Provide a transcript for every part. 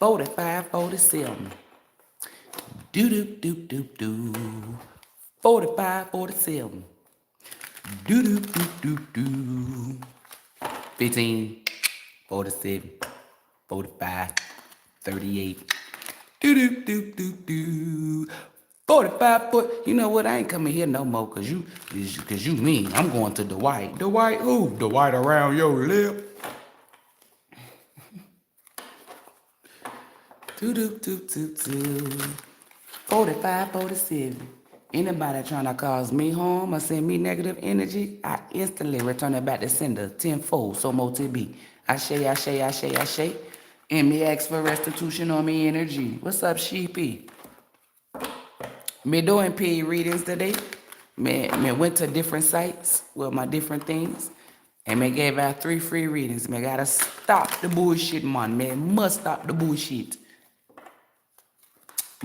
45, 47. Do do do do do. 45, 47. Do do do do do. 15, 47, 45, 38. Do do do do do. 45 foot. You know what? I ain't coming here no more cause you mean. I'm going to Dwight. Dwight who? Dwight around your lip. Do do do do do. 45, 47. Anybody trying to cause me harm or send me negative energy, I instantly return it back to sender tenfold, so more to be. I say. And me ask for restitution on me energy. What's up, sheepy? Me doing P readings today. Me went to different sites with my different things. And me gave out 3 free readings. Me gotta stop the bullshit, man. Me must stop the bullshit.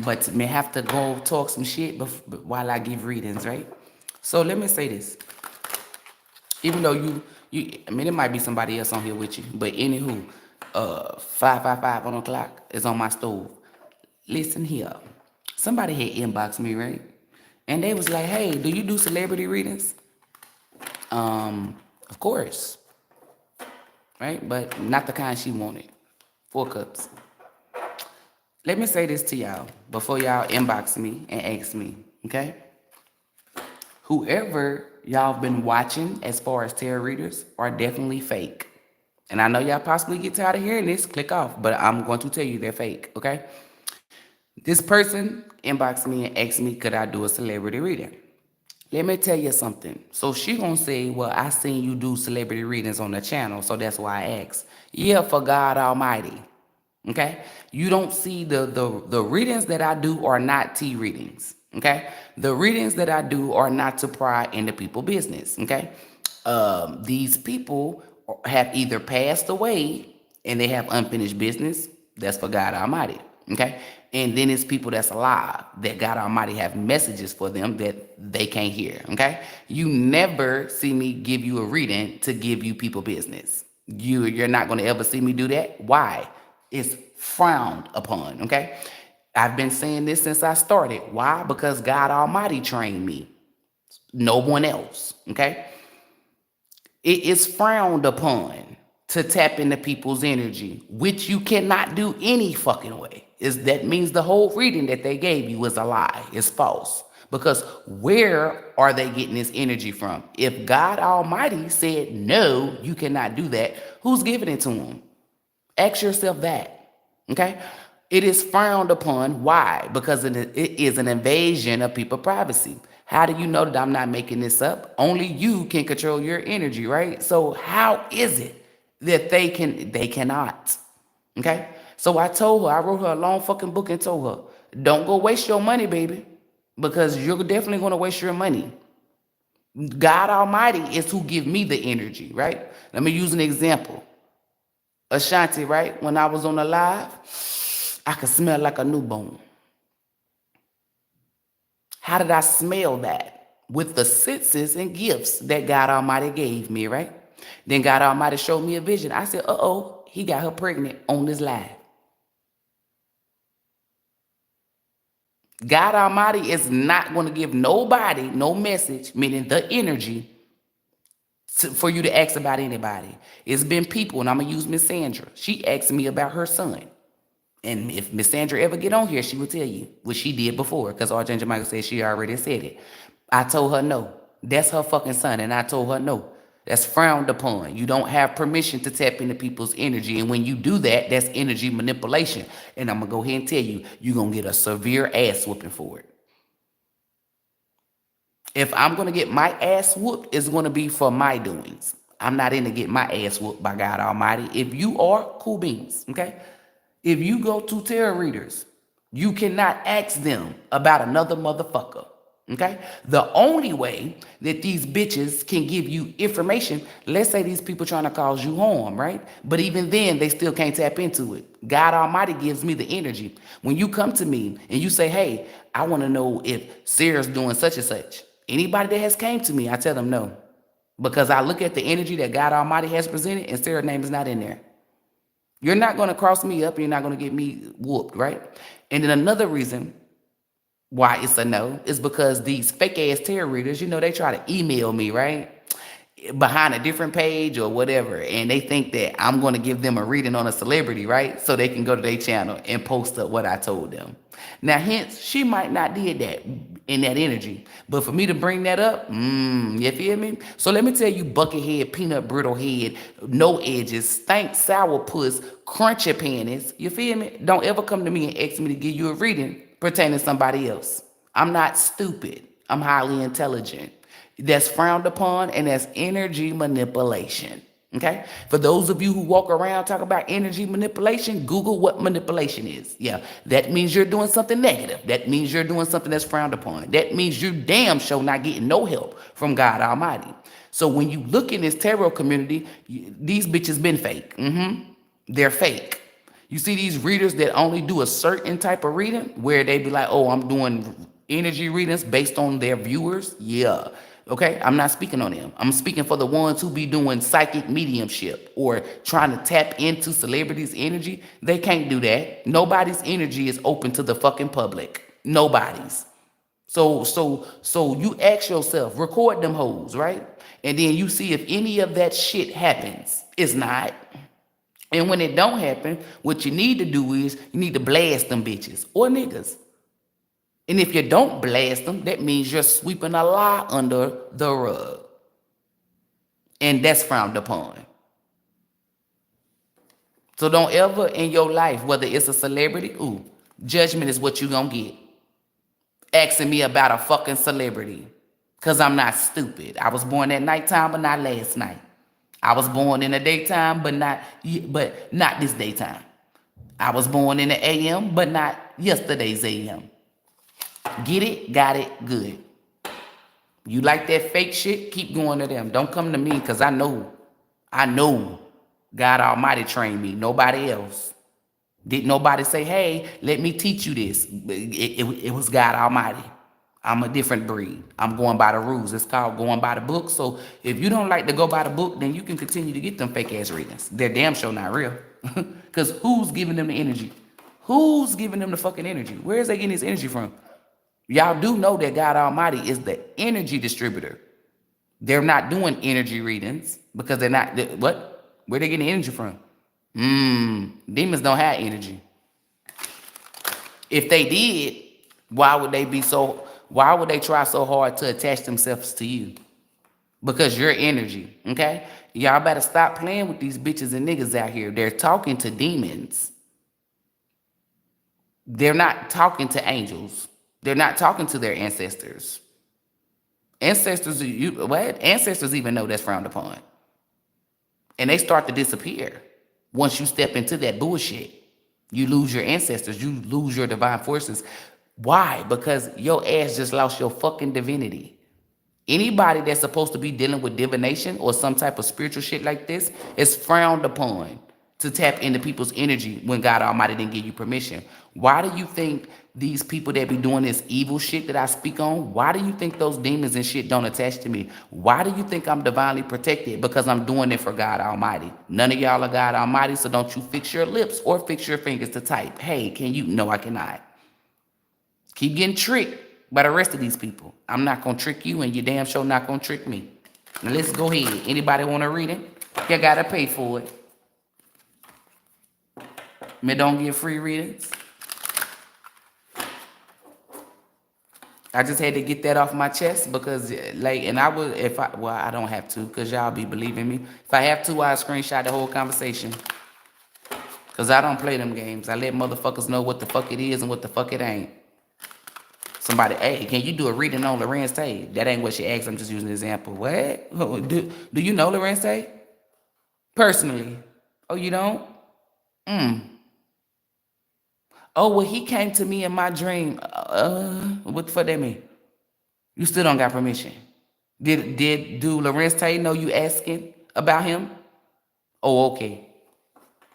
But may have to go talk some shit while I give readings, right? So let me say this. Even though I mean, there might be somebody else on here with you, but anywho, 555 on the clock is on my stove. Listen here. Somebody had inboxed me, right? And they was like, hey, do you do celebrity readings? Of course. Right? But not the kind she wanted. 4 cups. Let me say this to y'all before y'all inbox me and ask me, okay? Whoever y'all been watching as far as tarot readers are definitely fake. And I know y'all possibly get tired of hearing this, click off, but I'm going to tell you they're fake, okay? This person inboxed me and asked me, could I do a celebrity reading? Let me tell you something. So she gonna say, well, I seen you do celebrity readings on the channel, so that's why I asked. Yeah, for God Almighty. Okay, you don't see the readings that I do are not tea readings. Okay, the readings that I do are not to pry into people's business. Okay, these people have either passed away and they have unfinished business. That's for God Almighty. Okay, and then it's people that's alive that God Almighty have messages for them that they can't hear. Okay, you never see me give you a reading to give you people business. You're not going to ever see me do that. Why? It's frowned upon, okay? I've been saying this since I started. Why? Because God Almighty trained me. No one else, okay? It is frowned upon to tap into people's energy, which you cannot do any fucking way. That means the whole reading that they gave you is a lie. It's false. Because where are they getting this energy from? If God Almighty said, no, you cannot do that, who's giving it to them? Ask yourself that, okay? It is frowned upon. Why? Because it is an invasion of people's privacy. How do you know that I'm not making this up? Only you can control your energy, right? So how is it that they cannot, okay? So I wrote her a long fucking book and told her, don't go waste your money, baby, because you're definitely going to waste your money. God Almighty is who give me the energy, right? Let me use an example. Ashanti, right? When I was on the live, I could smell like a newborn. How did I smell that? With the senses and gifts that God Almighty gave me, right? Then God Almighty showed me a vision. I said, uh-oh, he got her pregnant on this live. God Almighty is not going to give nobody no message, meaning the energy, for you to ask about anybody. It's been people, and I'm going to use Miss Sandra. She asked me about her son. And if Miss Sandra ever get on here, she will tell you what she did before, because Archangel Michael said she already said it. I told her no. That's her fucking son, and I told her no. That's frowned upon. You don't have permission to tap into people's energy, and when you do that, that's energy manipulation. And I'm going to go ahead and tell you, you're going to get a severe ass whooping for it. If I'm going to get my ass whooped, it's going to be for my doings. I'm not in to get my ass whooped by God Almighty. If you are, cool beans, okay? If you go to tarot readers, you cannot ask them about another motherfucker, okay? The only way that these bitches can give you information, let's say these people trying to cause you harm, right? But even then, they still can't tap into it. God Almighty gives me the energy. When you come to me and you say, hey, I want to know if Sarah's doing such and such. Anybody that has came to me, I tell them no. Because I look at the energy that God Almighty has presented and Sarah's name is not in there. You're not going to cross me up. You're not going to get me whooped, right? And then another reason why it's a no is because these fake ass tarot readers, they try to email me, right? Behind a different page or whatever, and they think that I'm going to give them a reading on a celebrity, right? So they can go to their channel and post up what I told them. Now, hence, she might not did that in that energy, but for me to bring that up, you feel me? So let me tell you, bucket head, peanut brittle head, no edges, stank sour puss, crunchy panties, you feel me? Don't ever come to me and ask me to give you a reading pertaining to somebody else. I'm not stupid. I'm highly intelligent. That's frowned upon, and that's energy manipulation. Okay? For those of you who walk around talking about energy manipulation, Google what manipulation is. Yeah, that means you're doing something negative. That means you're doing something that's frowned upon. That means you damn sure not getting no help from God Almighty. So when you look in this tarot community, these bitches been fake. They're fake. You see these readers that only do a certain type of reading where they be like, oh, I'm doing energy readings based on their viewers. Yeah. Okay, I'm not speaking on them. I'm speaking for the ones who be doing psychic mediumship or trying to tap into celebrities' energy. They can't do that. Nobody's energy is open to the fucking public. Nobody's. So you ask yourself, record them hoes, right? And then you see if any of that shit happens. It's not. And when it don't happen, what you need to do is you need to blast them bitches or niggas. And if you don't blast them, that means you're sweeping a lie under the rug. And that's frowned upon. So don't ever in your life, whether it's a celebrity, judgment is what you gonna get. Asking me about a fucking celebrity. Because I'm not stupid. I was born at nighttime, but not last night. I was born in the daytime, but not this daytime. I was born in the AM, but not yesterday's AM. Get it? Got it? Good. You like that fake shit? Keep going to them. Don't come to me because I know God Almighty trained me. Nobody else. Didn't nobody say, hey, let me teach you this. It was God Almighty. I'm a different breed. I'm going by the rules. It's called going by the book. So if you don't like to go by the book, then you can continue to get them fake ass readings. They're damn sure not real. Because who's giving them the energy? Who's giving them the fucking energy? Where is they getting this energy from? Y'all do know that God Almighty is the energy distributor. They're not doing energy readings because they're not, what? Where they getting the energy from? Demons don't have energy. If they did, why would they try so hard to attach themselves to you? Because you're energy, okay? Y'all better stop playing with these bitches and niggas out here. They're talking to demons. They're not talking to angels. They're not talking to their ancestors. Ancestors even know that's frowned upon. And they start to disappear. Once you step into that bullshit, you lose your ancestors, you lose your divine forces. Why? Because your ass just lost your fucking divinity. Anybody that's supposed to be dealing with divination or some type of spiritual shit like this is frowned upon to tap into people's energy when God Almighty didn't give you permission. Why do you think these people that be doing this evil shit that I speak on, why do you think those demons and shit don't attach to me? Why do you think I'm divinely protected? Because I'm doing it for God Almighty. None of y'all are God Almighty, so don't you fix your lips or fix your fingers to type, hey, can you? No, I cannot. Keep getting tricked by the rest of these people. I'm not going to trick you, and you damn sure not going to trick me. Now let's go ahead. Anybody want to read it? You got to pay for it. Me don't get free readings. I just had to get that off my chest because, I don't have to because y'all be believing me. If I have to, I'll screenshot the whole conversation. Because I don't play them games. I let motherfuckers know what the fuck it is and what the fuck it ain't. Somebody, hey, can you do a reading on Lorenz Tate? That ain't what she asked. I'm just using an example. What? Do you know Lorenz Tate? Personally. Oh, you don't? Oh, well, he came to me in my dream. What the fuck that mean? You still don't got permission. Do Lorenz Tate know you asking about him? Oh, okay.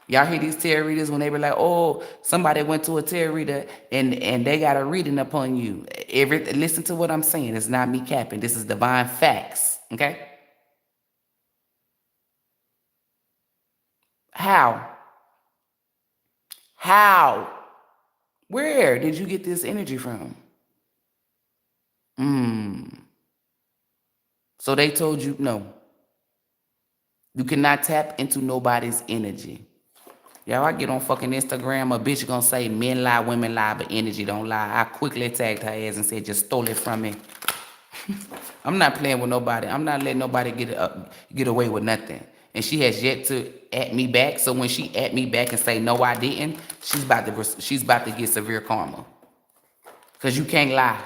Y'all hear these tarot readers when they be like, oh, somebody went to a tarot reader and they got a reading upon you. Listen to what I'm saying. It's not me capping. This is divine facts. Okay? How? How? Where did you get this energy from? So they told you no. You cannot tap into nobody's energy. Y'all, I get on fucking Instagram, a bitch gonna say men lie, women lie, but energy don't lie. I quickly tagged her ass and said, just stole it from me. I'm not playing with nobody. I'm not letting nobody get away with nothing. And she has yet to at me back. So when she at me back and say no, I didn't, she's about to get severe karma. Cause you can't lie.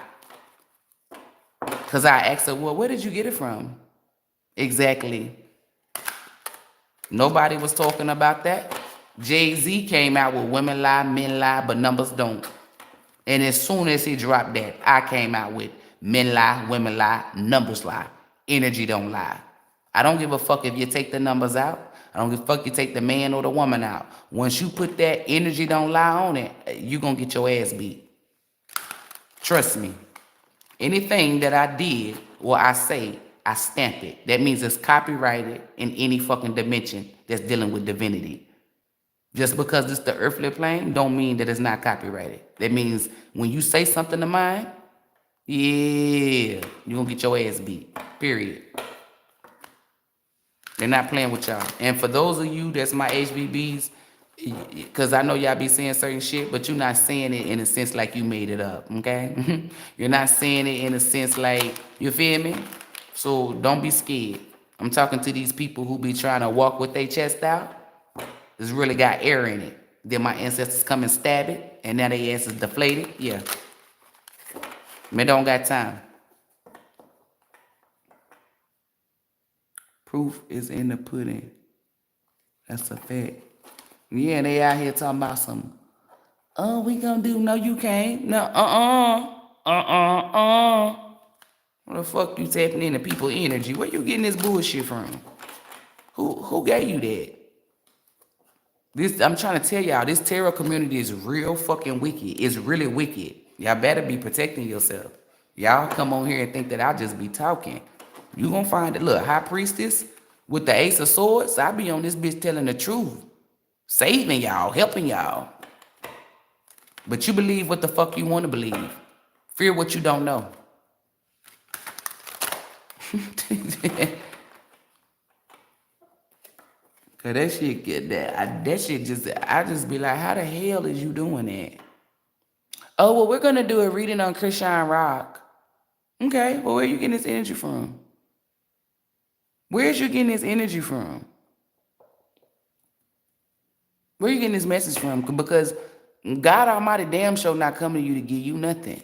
Cause I asked her, well, where did you get it from? Exactly. Nobody was talking about that. Jay-Z came out with women lie, men lie, but numbers don't. And as soon as he dropped that, I came out with men lie, women lie, numbers lie, energy don't lie. I don't give a fuck if you take the numbers out. I don't give a fuck if you take the man or the woman out. Once you put that energy don't lie on it, you're going to get your ass beat. Trust me. Anything that I did or I say, I stamp it. That means it's copyrighted in any fucking dimension that's dealing with divinity. Just because it's the earthly plane don't mean that it's not copyrighted. That means when you say something to mine, yeah, you're going to get your ass beat. Period. They're not playing with y'all. And for those of you that's my HBBs, because I know y'all be saying certain shit, but you're not saying it in a sense like you made it up, okay? You're not saying it in a sense like, you feel me? So don't be scared. I'm talking to these people who be trying to walk with their chest out. It's really got air in it. Then my ancestors come and stab it, and now their ass is deflated. Yeah. Me don't got time. Proof is in the pudding. That's a fact. Yeah, and they out here talking about some, oh, we gonna do, no, you can't. No, What the fuck you tapping into people's energy? Where you getting this bullshit from? Who gave you that? I'm trying to tell y'all, this tarot community is real fucking wicked. It's really wicked. Y'all better be protecting yourself. Y'all come on here and think that I'll just be talking. You gonna find it. Look, High Priestess with the Ace of Swords, I be on this bitch telling the truth. Saving y'all, helping y'all. But you believe what the fuck you want to believe. Fear what you don't know. Cause that shit get that. That shit just, I just be like, how the hell is you doing that? Oh, well, we're gonna do a reading on Christian Rock. Okay, well, where you getting this energy from? Where's you getting this energy from? Where you getting this message from? Because God Almighty damn sure not coming to you to give you nothing.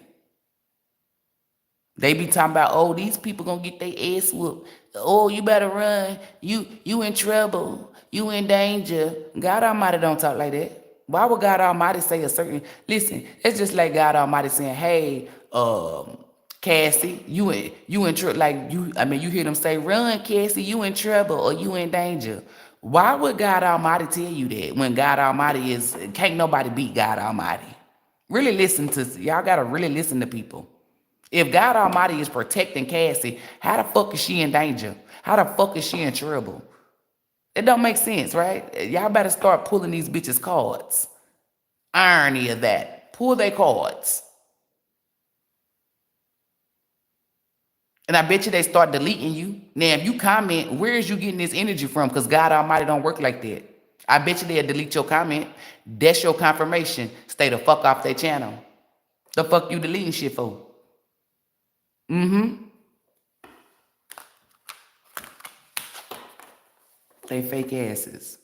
They be talking about, oh, these people gonna get their ass whooped. Oh, you better run. You in trouble. You in danger. God Almighty don't talk like that. Why would God Almighty say a certain... Listen, it's just like God Almighty saying, hey, Cassie, you in trouble. Like, you hear them say, run, Cassie, you in trouble or you in danger. Why would God Almighty tell you that when God Almighty is... Can't nobody beat God Almighty. Really listen to... Y'all gotta really listen to people. If God Almighty is protecting Cassie, how the fuck is she in danger? How the fuck is she in trouble? It don't make sense, right? Y'all better start pulling these bitches' cards. Irony of that. Pull their cards. And I bet you they start deleting you. Now, if you comment, where is you getting this energy from? Because God Almighty don't work like that. I bet you they'll delete your comment. That's your confirmation. Stay the fuck off their channel. The fuck you deleting shit for? They fake asses.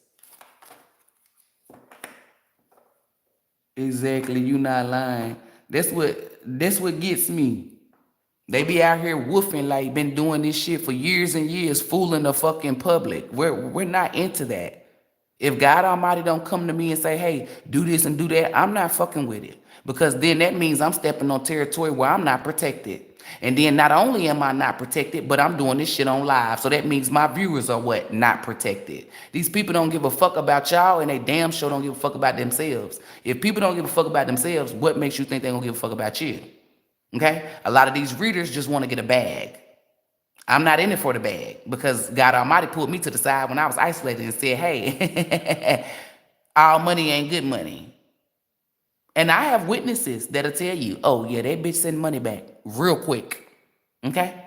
Exactly, you not lying. That's what gets me. They be out here woofing like been doing this shit for years and years, fooling the fucking public. We're not into that. If God Almighty don't come to me and say, hey, do this and do that, I'm not fucking with it. Because then that means I'm stepping on territory where I'm not protected. And then not only am I not protected, but I'm doing this shit on live. So that means my viewers are what? Not protected. These people don't give a fuck about y'all, and they damn sure don't give a fuck about themselves. If people don't give a fuck about themselves, what makes you think they're gonna give a fuck about you? Okay? A lot of these readers just want to get a bag. I'm not in it for the bag because God Almighty pulled me to the side when I was isolated and said, hey, all money ain't good money. And I have witnesses that'll tell you, oh yeah, that bitch send money back real quick. Okay?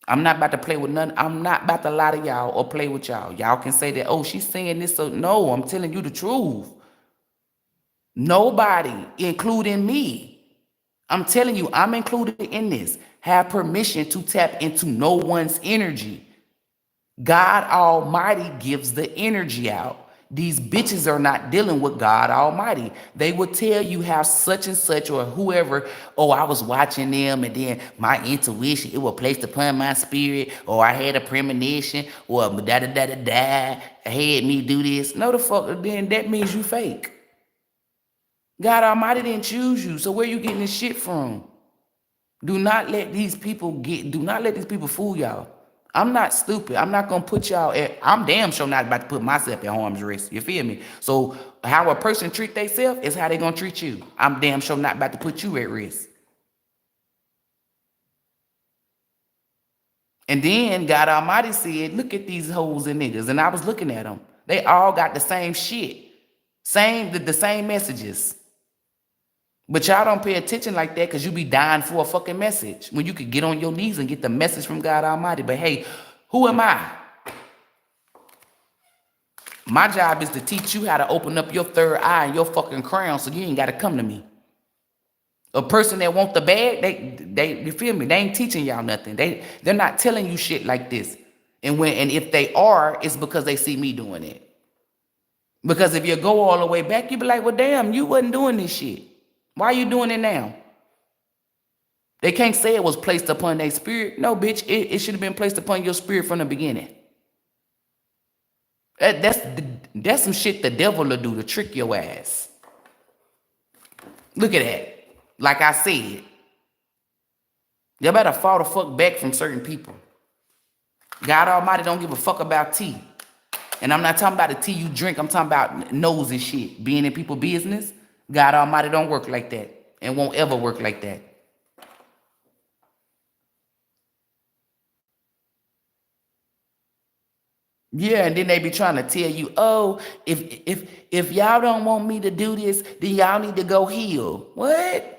I'm not about to play with none. I'm not about to lie to y'all or play with y'all. Y'all can say that, oh, she's saying this. So no, I'm telling you the truth. Nobody, including me, I'm telling you, I'm included in this, have permission to tap into no one's energy. God Almighty gives the energy out. These bitches are not dealing with God Almighty. They will tell you how such and such or whoever, oh, I was watching them and then my intuition, it was placed upon my spirit, or I had a premonition, or da da da da da, had me do this. No, the fuck, then that means you fake. God Almighty didn't choose you, so where you getting this shit from? Do not let these people fool y'all. I'm not stupid. I'm not gonna put y'all at, I'm damn sure not about to put myself at harm's risk. You feel me? So how a person treat themselves is how they gonna treat you. I'm damn sure not about to put you at risk. And then God Almighty said, look at these hoes and niggas. And I was looking at them. They all got the same shit. The same messages. But y'all don't pay attention like that because you be dying for a fucking message when you could get on your knees and get the message from God Almighty. But hey, who am I? My job is to teach you how to open up your third eye and your fucking crown so you ain't got to come to me. A person that want the bag, they you feel me? They ain't teaching y'all nothing. They're not telling you shit like this. And if they are, it's because they see me doing it. Because if you go all the way back, you be like, well, damn, you wasn't doing this shit. Why are you doing it now? They can't say it was placed upon their spirit. No, bitch, it should have been placed upon your spirit from the beginning. That's some shit the devil will do to trick your ass. Look at that. Like I said, you better fall the fuck back from certain people. God Almighty don't give a fuck about tea. And I'm not talking about the tea you drink. I'm talking about nosy shit. Being in people's business. God Almighty don't work like that. And won't ever work like that. Yeah, and then they be trying to tell you, oh, if y'all don't want me to do this, then y'all need to go heal. What?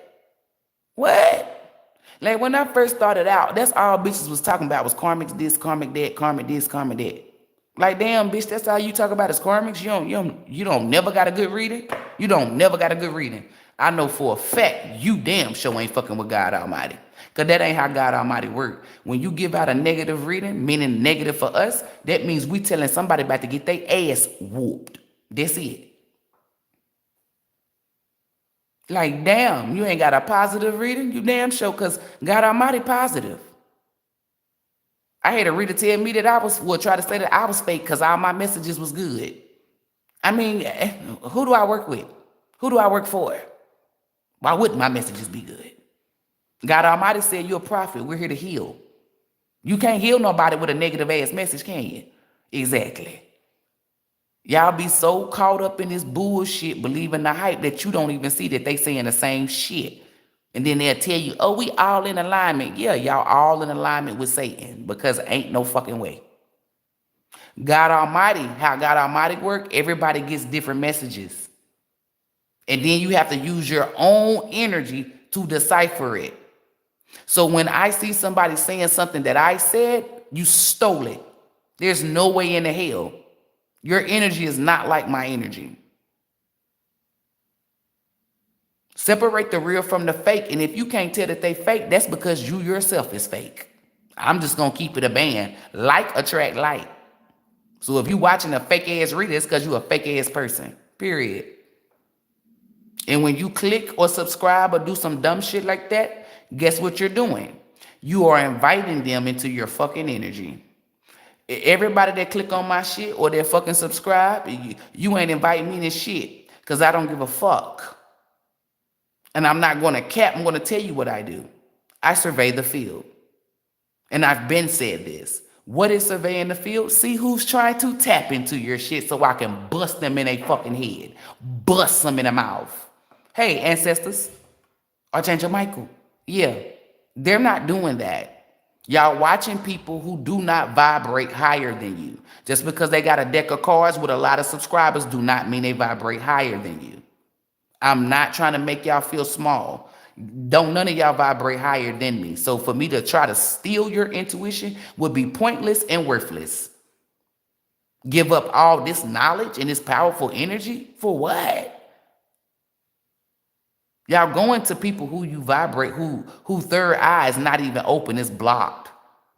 Like when I first started out, that's all bitches was talking about was karmic this, karmic that, karmic this, karmic that. Like damn, bitch, that's all you talk about is karmics. You don't never got a good reading. You don't never got a good reading. I know for a fact you damn sure ain't fucking with God Almighty. Cause that ain't how God Almighty work. When you give out a negative reading, meaning negative for us, that means we telling somebody about to get their ass whooped. That's it. Like, damn, you ain't got a positive reading? You damn sure, because God Almighty positive. I had a reader tell me that try to say that I was fake because all my messages was good. I mean, who do I work with? Who do I work for? Why wouldn't my messages be good? God Almighty said you're a prophet. We're here to heal. You can't heal nobody with a negative ass message, can you? Exactly. Y'all be so caught up in this bullshit, believing the hype that you don't even see that they saying the same shit. And then they'll tell you, oh, we all in alignment. Yeah, y'all all in alignment with Satan because ain't no fucking way. God Almighty, how God Almighty work, everybody gets different messages. And then you have to use your own energy to decipher it. So when I see somebody saying something that I said, you stole it. There's no way in the hell. Your energy is not like my energy. Separate the real from the fake. And if you can't tell that they fake, that's because you yourself is fake. I'm just going to keep it a band. Like attract like. So if you watching a fake ass reader, it's because you a fake ass person. Period. And when you click or subscribe or do some dumb shit like that, guess what you're doing? You are inviting them into your fucking energy. Everybody that click on my shit or that fucking subscribe, you ain't inviting me to shit because I don't give a fuck. And I'm not going to cap. I'm going to tell you what I do. I survey the field. And I've been said this. What is surveying the field? See who's trying to tap into your shit so I can bust them in a fucking head. Bust them in the mouth. Hey, ancestors. Archangel Michael. Yeah, they're not doing that. Y'all watching people who do not vibrate higher than you. Just because they got a deck of cards with a lot of subscribers do not mean they vibrate higher than you. I'm not trying to make y'all feel small. Don't none of y'all vibrate higher than me. So for me to try to steal your intuition would be pointless and worthless. Give up all this knowledge and this powerful energy for what? Y'all going to people who you vibrate, who third eye is not even open, it's blocked.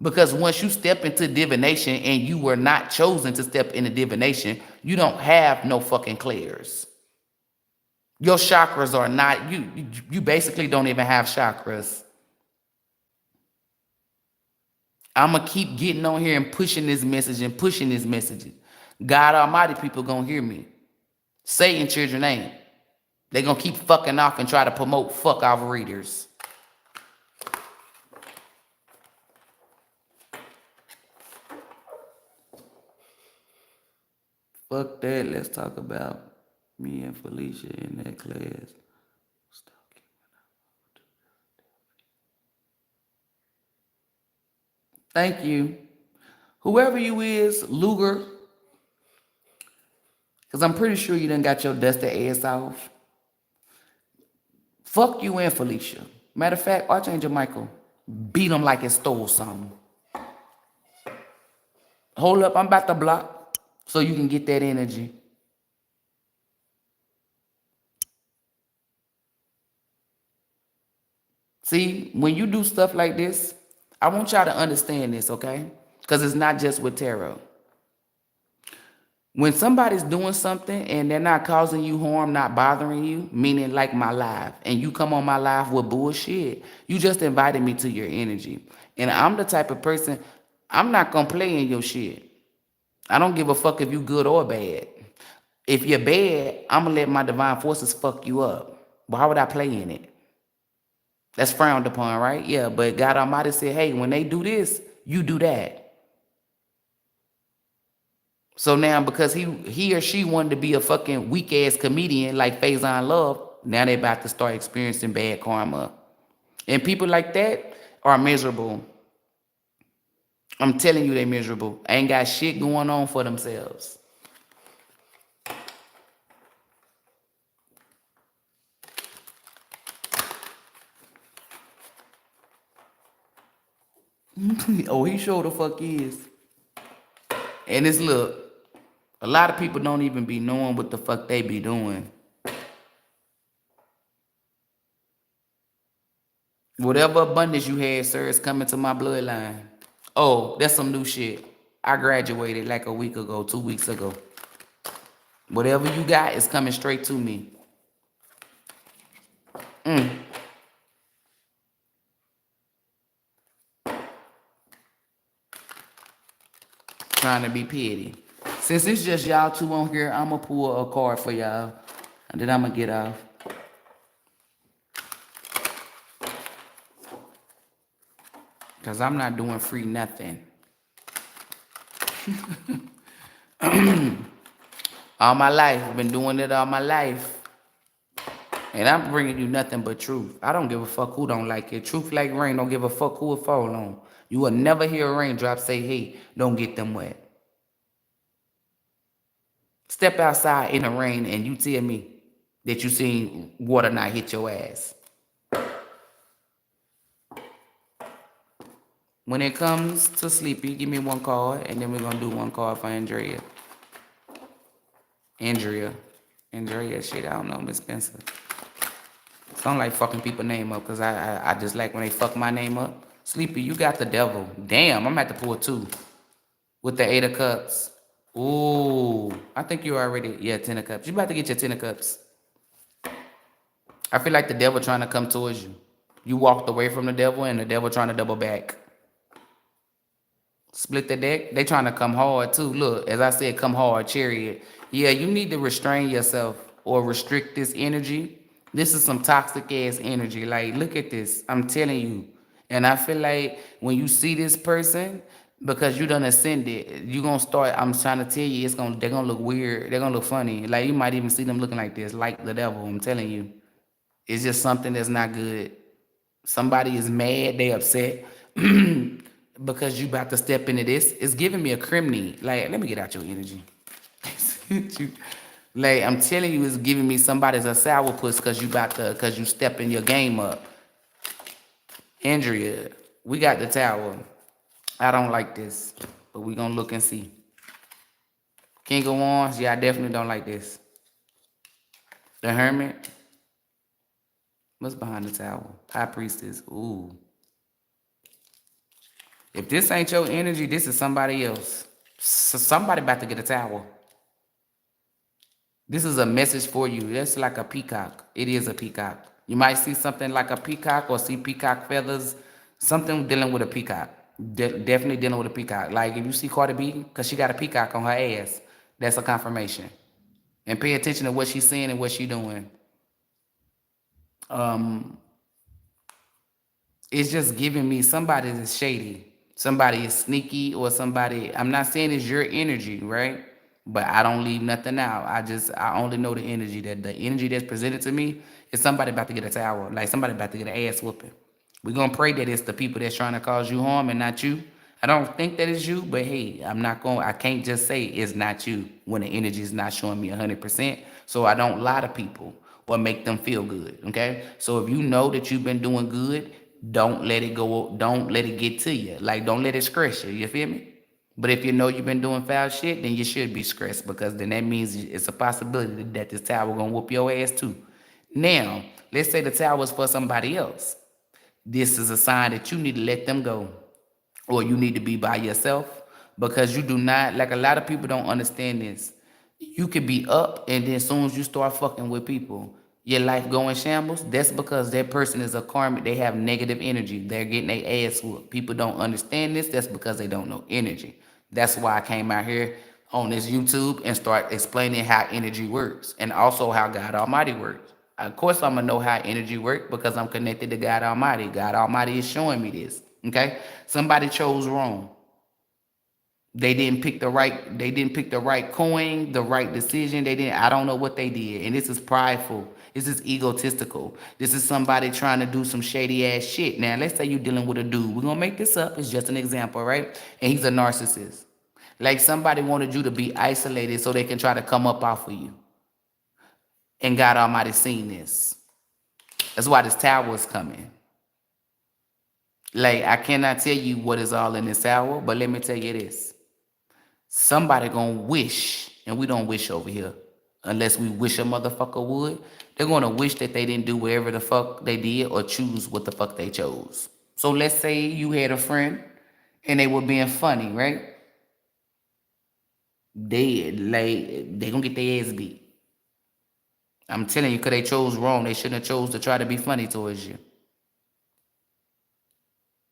Because once you step into divination and you were not chosen to step into divination, you don't have no fucking clairs. Your chakras are not, you basically don't even have chakras. I'm going to keep getting on here and pushing this message and pushing this message. God Almighty people going to hear me. Satan children ain't. They going to keep fucking off and try to promote fuck off readers. Fuck that. Let's talk about me and Felicia in that class. Thank you. Whoever you is, Luger, because I'm pretty sure you done got your dusty ass off. Fuck you and Felicia. Matter of fact, Archangel Michael, beat him like it stole something. Hold up, I'm about to block so you can get that energy. See, when you do stuff like this, I want y'all to understand this, okay? Because it's not just with tarot. When somebody's doing something and they're not causing you harm, not bothering you, meaning like my live, and you come on my live with bullshit, you just invited me to your energy. And I'm the type of person, I'm not gonna play in your shit. I don't give a fuck if you good or bad. If you're bad, I'm gonna let my divine forces fuck you up. Why would I play in it? That's frowned upon, right? Yeah, but God Almighty said, hey, when they do this, you do that. So now because he or she wanted to be a fucking weak ass comedian like Faison Love, now they about to start experiencing bad karma. And people like that are miserable. I'm telling you they miserable. Ain't got shit going on for themselves. Oh, he sure the fuck is. And it's look, a lot of people don't even be knowing what the fuck they be doing. Whatever abundance you had, sir, is coming to my bloodline. Oh, that's some new shit. I graduated like a week ago, 2 weeks ago. Whatever you got is coming straight to me. Trying to be petty. Since it's just y'all two on here, I'm going to pull a card for y'all. And then I'm going to get off. Because I'm not doing free nothing. All my life. I've been doing it all my life. And I'm bringing you nothing but truth. I don't give a fuck who don't like it. Truth like rain. Don't give a fuck who it fall on. You will never hear a raindrop say, hey, don't get them wet. Step outside in the rain and you tell me that you seen water not hit your ass. When it comes to Sleepy, give me one card, and then we're going to do one card for Andrea. Andrea, shit, I don't know, Miss Spencer. Sound like fucking people name up, because I just like when they fuck my name up. Sleepy, you got the devil. Damn, I'm at the pull two. With the 8 of Cups. Ooh, I think you already, yeah, 10 of Cups. You about to get your 10 of Cups. I feel like the devil trying to come towards you. You walked away from the devil, and the devil trying to double back. Split the deck. They trying to come hard too. Look, as I said, come hard, Chariot. Yeah, you need to restrain yourself or restrict this energy. This is some toxic ass energy. Like, look at this. I'm telling you. And I feel like when you see this person, because you done ascended, you gonna start. I'm trying to tell you, they're gonna look weird. They're gonna look funny. Like you might even see them looking like this, like the devil. I'm telling you, it's just something that's not good. Somebody is mad. They upset. Because you about to step into this, it's giving me a criminy. Like, let me get out your energy. Like I'm telling you, it's giving me somebody's a sourpuss because you stepping your game up. Andrea, we got the tower. I don't like this, but we gonna look and see. King of Wands, yeah, I definitely don't like this. The Hermit, what's behind the tower? High Priestess, ooh. If this ain't your energy, this is somebody else. So somebody about to get a tower. This is a message for you. That's like a peacock. It is a peacock. You might see something like a peacock or see peacock feathers. Something dealing with a peacock. Definitely dealing with a peacock. Like if you see Cardi B, because she got a peacock on her ass, that's a confirmation. And pay attention to what she's saying and what she's doing. It's just giving me somebody is shady, somebody is sneaky, or somebody. I'm not saying it's your energy, right? But I don't leave nothing out. I only know the energy that the energy that's presented to me is somebody about to get a towel, like somebody about to get an ass whooping. We're gonna pray that it's the people that's trying to cause you harm and not you. I don't think that it's you, but hey, I can't just say it's not you when the energy is not showing me 100%. So I don't lie to people or make them feel good. Okay. So if you know that you've been doing good, don't let it go. Don't let it get to you. Like, don't let it stress you. You feel me? But if you know you've been doing foul shit, then you should be stressed because then that means it's a possibility that this tower gonna whoop your ass too. Now, let's say the tower is for somebody else. This is a sign that you need to let them go or you need to be by yourself because you do not, like a lot of people don't understand this. You could be up and then as soon as you start fucking with people, your life go in shambles. That's because that person is a karmic. They have negative energy. They're getting their ass whooped. People don't understand this. That's because they don't know energy. That's why I came out here on this YouTube and start explaining how energy works and also how God Almighty works. Of course, I'm gonna know how energy works because I'm connected to God Almighty. God Almighty is showing me this. Okay, somebody chose wrong. They didn't pick the right coin, the right decision. I don't know what they did. And this is prideful. This is egotistical. This is somebody trying to do some shady ass shit. Now, let's say you're dealing with a dude. We're gonna make this up. It's just an example, right? And he's a narcissist. Like somebody wanted you to be isolated so they can try to come up off of you. And God Almighty seen this. That's why this tower is coming. Like, I cannot tell you what is all in this tower, but let me tell you this. Somebody gonna wish, and we don't wish over here, unless we wish a motherfucker would. They're gonna wish that they didn't do whatever the fuck they did or choose what the fuck they chose. So let's say you had a friend and they were being funny, right? They gonna get their ass beat. I'm telling you, because they chose wrong. They shouldn't have chose to try to be funny towards you.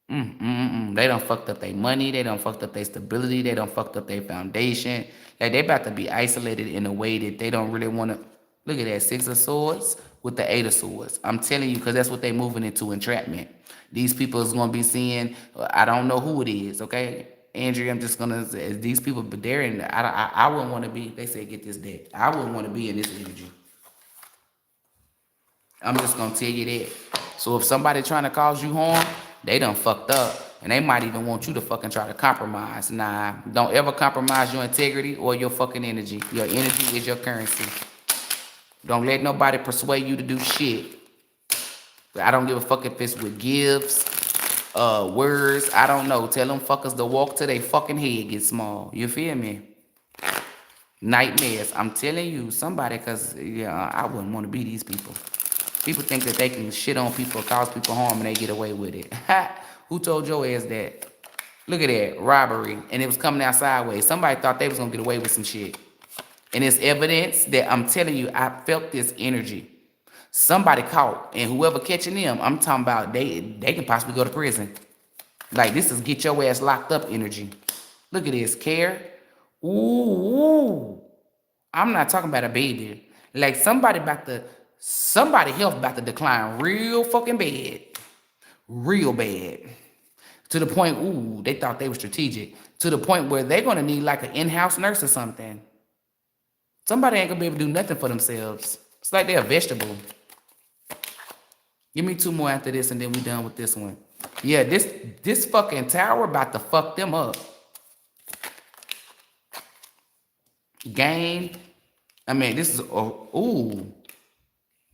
They done fucked up their money. They done fucked up their stability. They done fucked up their foundation. Like, they about to be isolated in a way that they don't really want to. Look at that, 6 of Swords with the 8 of Swords. I'm telling you, because that's what they moving into, entrapment. These people is going to be seeing, I don't know who it is, okay? Andrea, I'm just going to say, these people, but they're in, I wouldn't want to be, they say get this deck. I wouldn't want to be in this energy. I'm just gonna tell you that. So if somebody trying to cause you harm, they done fucked up. And they might even want you to fucking try to compromise. Nah, don't ever compromise your integrity or your fucking energy. Your energy is your currency. Don't let nobody persuade you to do shit. I don't give a fuck if it's with gifts, words, I don't know. Tell them fuckers to walk till they fucking head get small. You feel me? Nightmares. I'm telling you, somebody, because, yeah, I wouldn't want to be these people. People think that they can shit on people, cause people harm, and they get away with it. Who told your ass that? Look at that, robbery, and it was coming out sideways. Somebody thought they was gonna get away with some shit. And it's evidence that I'm telling you, I felt this energy. Somebody caught, and whoever catching them, I'm talking about they can possibly go to prison. Like, this is get your ass locked up energy. Look at this, care. Ooh. I'm not talking about a baby. Like, somebody health about to decline real fucking bad. Real bad. To the point, ooh, they thought they were strategic. To the point where they're gonna need like an in-house nurse or something. Somebody ain't gonna be able to do nothing for themselves. It's like they're a vegetable. Give me 2 more after this and then we done with this one. Yeah, this fucking tower about to fuck them up. Game. I mean, this is, ooh,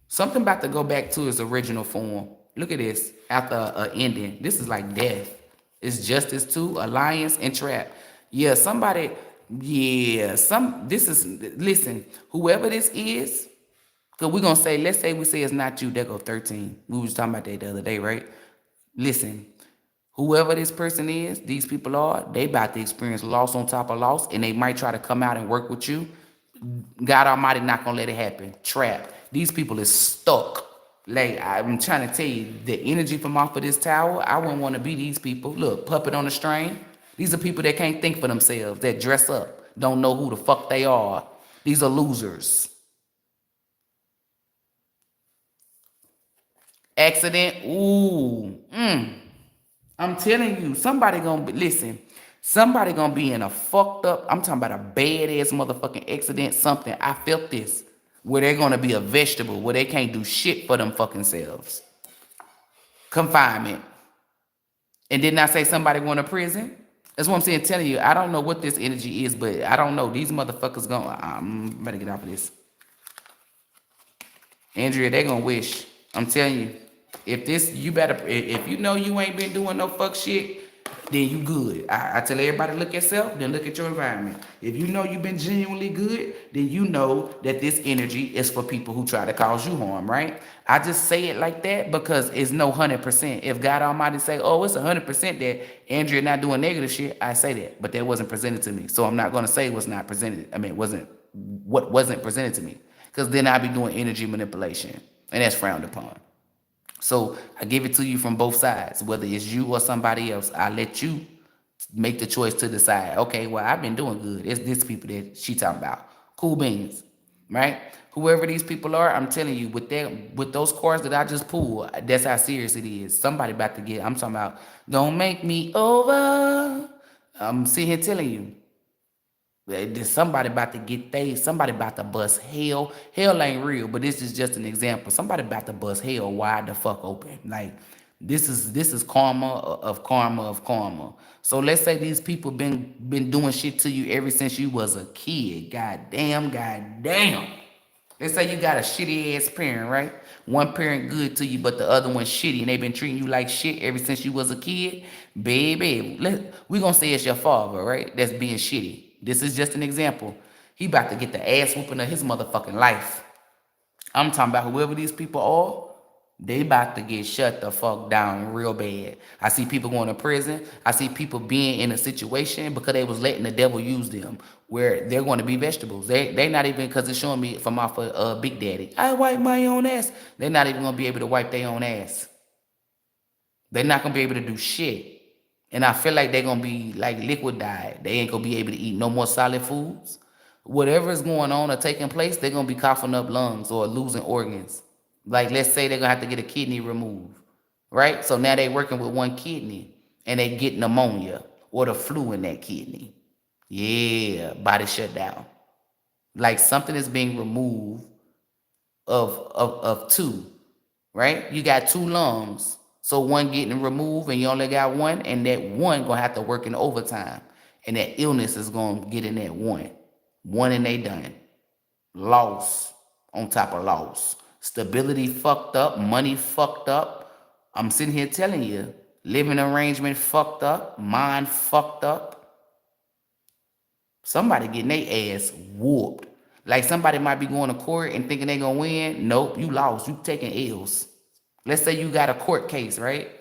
something about to go back to its original form. Look at this. After a ending, this is like death. It's justice too, alliance and trap. Yeah, somebody. Yeah, This is. Listen, whoever this is, cause we're gonna say. Let's say we say it's not you. That go 13. We was talking about that the other day, right? Listen, whoever this person is, these people are. They about to experience loss on top of loss, and they might try to come out and work with you. God Almighty not gonna let it happen. Trap. These people is stuck. Like I'm trying to tell you, the energy from off of this tower, I wouldn't want to be these people. Look, puppet on the string. These are people that can't think for themselves, that dress up, don't know who the fuck they are. These are losers. Accident. Ooh. I'm telling you, somebody gonna be, listen. Somebody gonna be in a fucked up. I'm talking about a bad ass motherfucking accident. Something. I felt this. Where they're gonna be a vegetable, where they can't do shit for them fucking selves. Confinement. And didn't I say somebody going to prison? That's what I'm saying. Telling you, I don't know what this energy is, but I don't know. These motherfuckers gonna. I'm better get off of this. Andrea, they gonna wish. I'm telling you, if this, you better, if you know you ain't been doing no fuck shit, then you good. I tell everybody, look at yourself, then look at your environment. If you know you've been genuinely good, then you know that this energy is for people who try to cause you harm, right? I just say it like that because it's no 100%. If God Almighty say, oh, it's 100% that Andrea not doing negative shit, I say that, but that wasn't presented to me. So I'm not gonna say what's not presented. I mean, what wasn't presented to me, because then I'd be doing energy manipulation, and that's frowned upon. So I give it to you from both sides, whether it's you or somebody else. I let you make the choice to decide. Okay, well, I've been doing good. It's this people that she talking about. Cool beans, right? Whoever these people are, I'm telling you, with those cards that I just pulled, that's how serious it is. Somebody about to get. I'm talking about. Don't make me over. I'm sitting here telling you. There's somebody about to get they, somebody about to bust hell. Hell ain't real, but this is just an example. Somebody about to bust hell wide the fuck open. Like this is karma of karma of karma. So let's say these people been doing shit to you ever since you was a kid. God damn, god damn. Let's say you got a shitty ass parent, right? One parent good to you, but the other one shitty, and they been treating you like shit ever since you was a kid. Baby, we gonna say it's your father, right? That's being shitty. This is just an example. He about to get the ass whooping of his motherfucking life. I'm talking about whoever these people are, they about to get shut the fuck down real bad. I see people going to prison. I see people being in a situation because they was letting the devil use them, where they're going to be vegetables. They not even, because it's showing me from off of Big Daddy. I wipe my own ass. They're not even going to be able to wipe their own ass. They're not going to be able to do shit. And I feel like they're going to be like liquid diet. They ain't going to be able to eat no more solid foods. Whatever is going on or taking place, they're going to be coughing up lungs or losing organs. Like, let's say they're going to have to get a kidney removed, right? So now they're working with one kidney and they get pneumonia or the flu in that kidney. Yeah, body shut down. Like something is being removed of two, right? You got two lungs. So one getting removed and you only got one, and that one gonna have to work in overtime. And that illness is gonna get in that one. One and they done. Loss on top of loss. Stability fucked up, money fucked up. I'm sitting here telling you, living arrangement fucked up, mind fucked up. Somebody getting their ass whooped. Like somebody might be going to court and thinking they gonna win. Nope, you lost. You taking L's. Let's say you got a court case, right?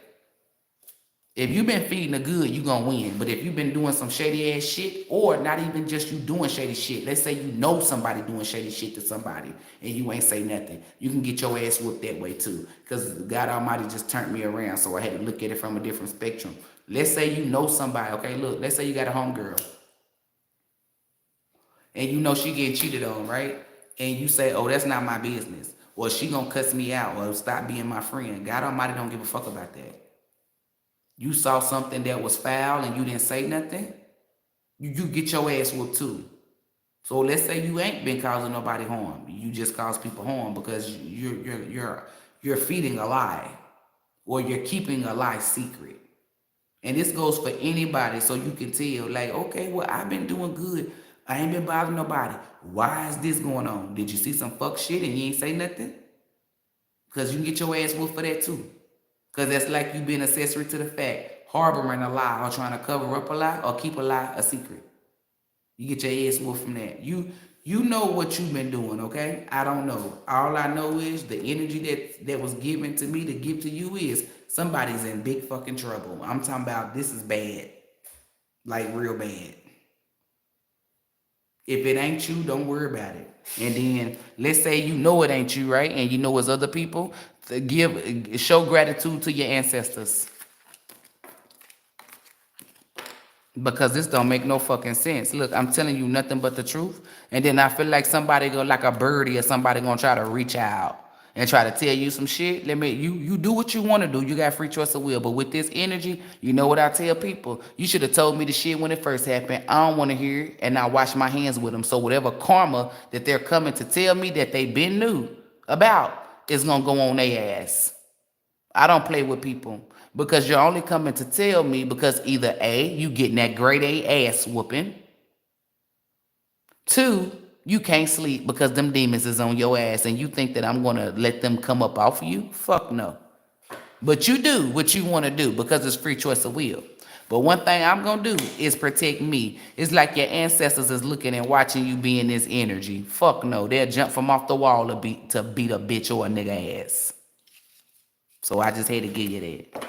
If you've been feeding the good, you gonna win. But if you've been doing some shady ass shit, or not even just you doing shady shit, let's say you know somebody doing shady shit to somebody and you ain't say nothing, you can get your ass whooped that way too. Because God Almighty just turned me around, so I had to look at it from a different spectrum. Let's say you know somebody, okay, look, let's say you got a homegirl and you know she getting cheated on, right? And you say, oh, that's not my business. Or she gonna cuss me out or stop being my friend. God Almighty don't give a fuck about that. You saw something that was foul and you didn't say nothing, you get your ass whooped too. So let's say you ain't been causing nobody harm. You just cause people harm because you're feeding a lie, or you're keeping a lie secret. And this goes for anybody, so you can tell, like, okay, well, I've been doing good. I ain't been bothering nobody. Why is this going on? Did you see some fuck shit and you ain't say nothing? Because you can get your ass whooped for that too. Because that's like you being accessory to the fact, harboring a lie or trying to cover up a lie or keep a lie a secret. You get your ass whooped from that. You know what you've been doing, okay? I don't know. All I know is the energy that was given to me to give to you is somebody's in big fucking trouble. I'm talking about this is bad. Like real bad. If it ain't you, don't worry about it. And then let's say you know it ain't you, right? And you know it's other people. Show gratitude to your ancestors. Because this don't make no fucking sense. Look, I'm telling you nothing but the truth. And then I feel like somebody go like a birdie or somebody gonna try to reach out and try to tell you some shit. You do what you want to do. You got free choice of will. But with this energy, you know what I tell people? You should have told me the shit when it first happened. I don't want to hear it, and I wash my hands with them. So whatever karma that they're coming to tell me that they been knew about is gonna go on their ass. I don't play with people because you're only coming to tell me because either A, you getting that grade A ass whooping. Two, you can't sleep because them demons is on your ass and you think that I'm going to let them come up off of you? Fuck no. But you do what you want to do because it's free choice of will. But one thing I'm going to do is protect me. It's like your ancestors is looking and watching you be in this energy. Fuck no. They'll jump from off the wall to beat a bitch or a nigga ass. So I just had to give you that.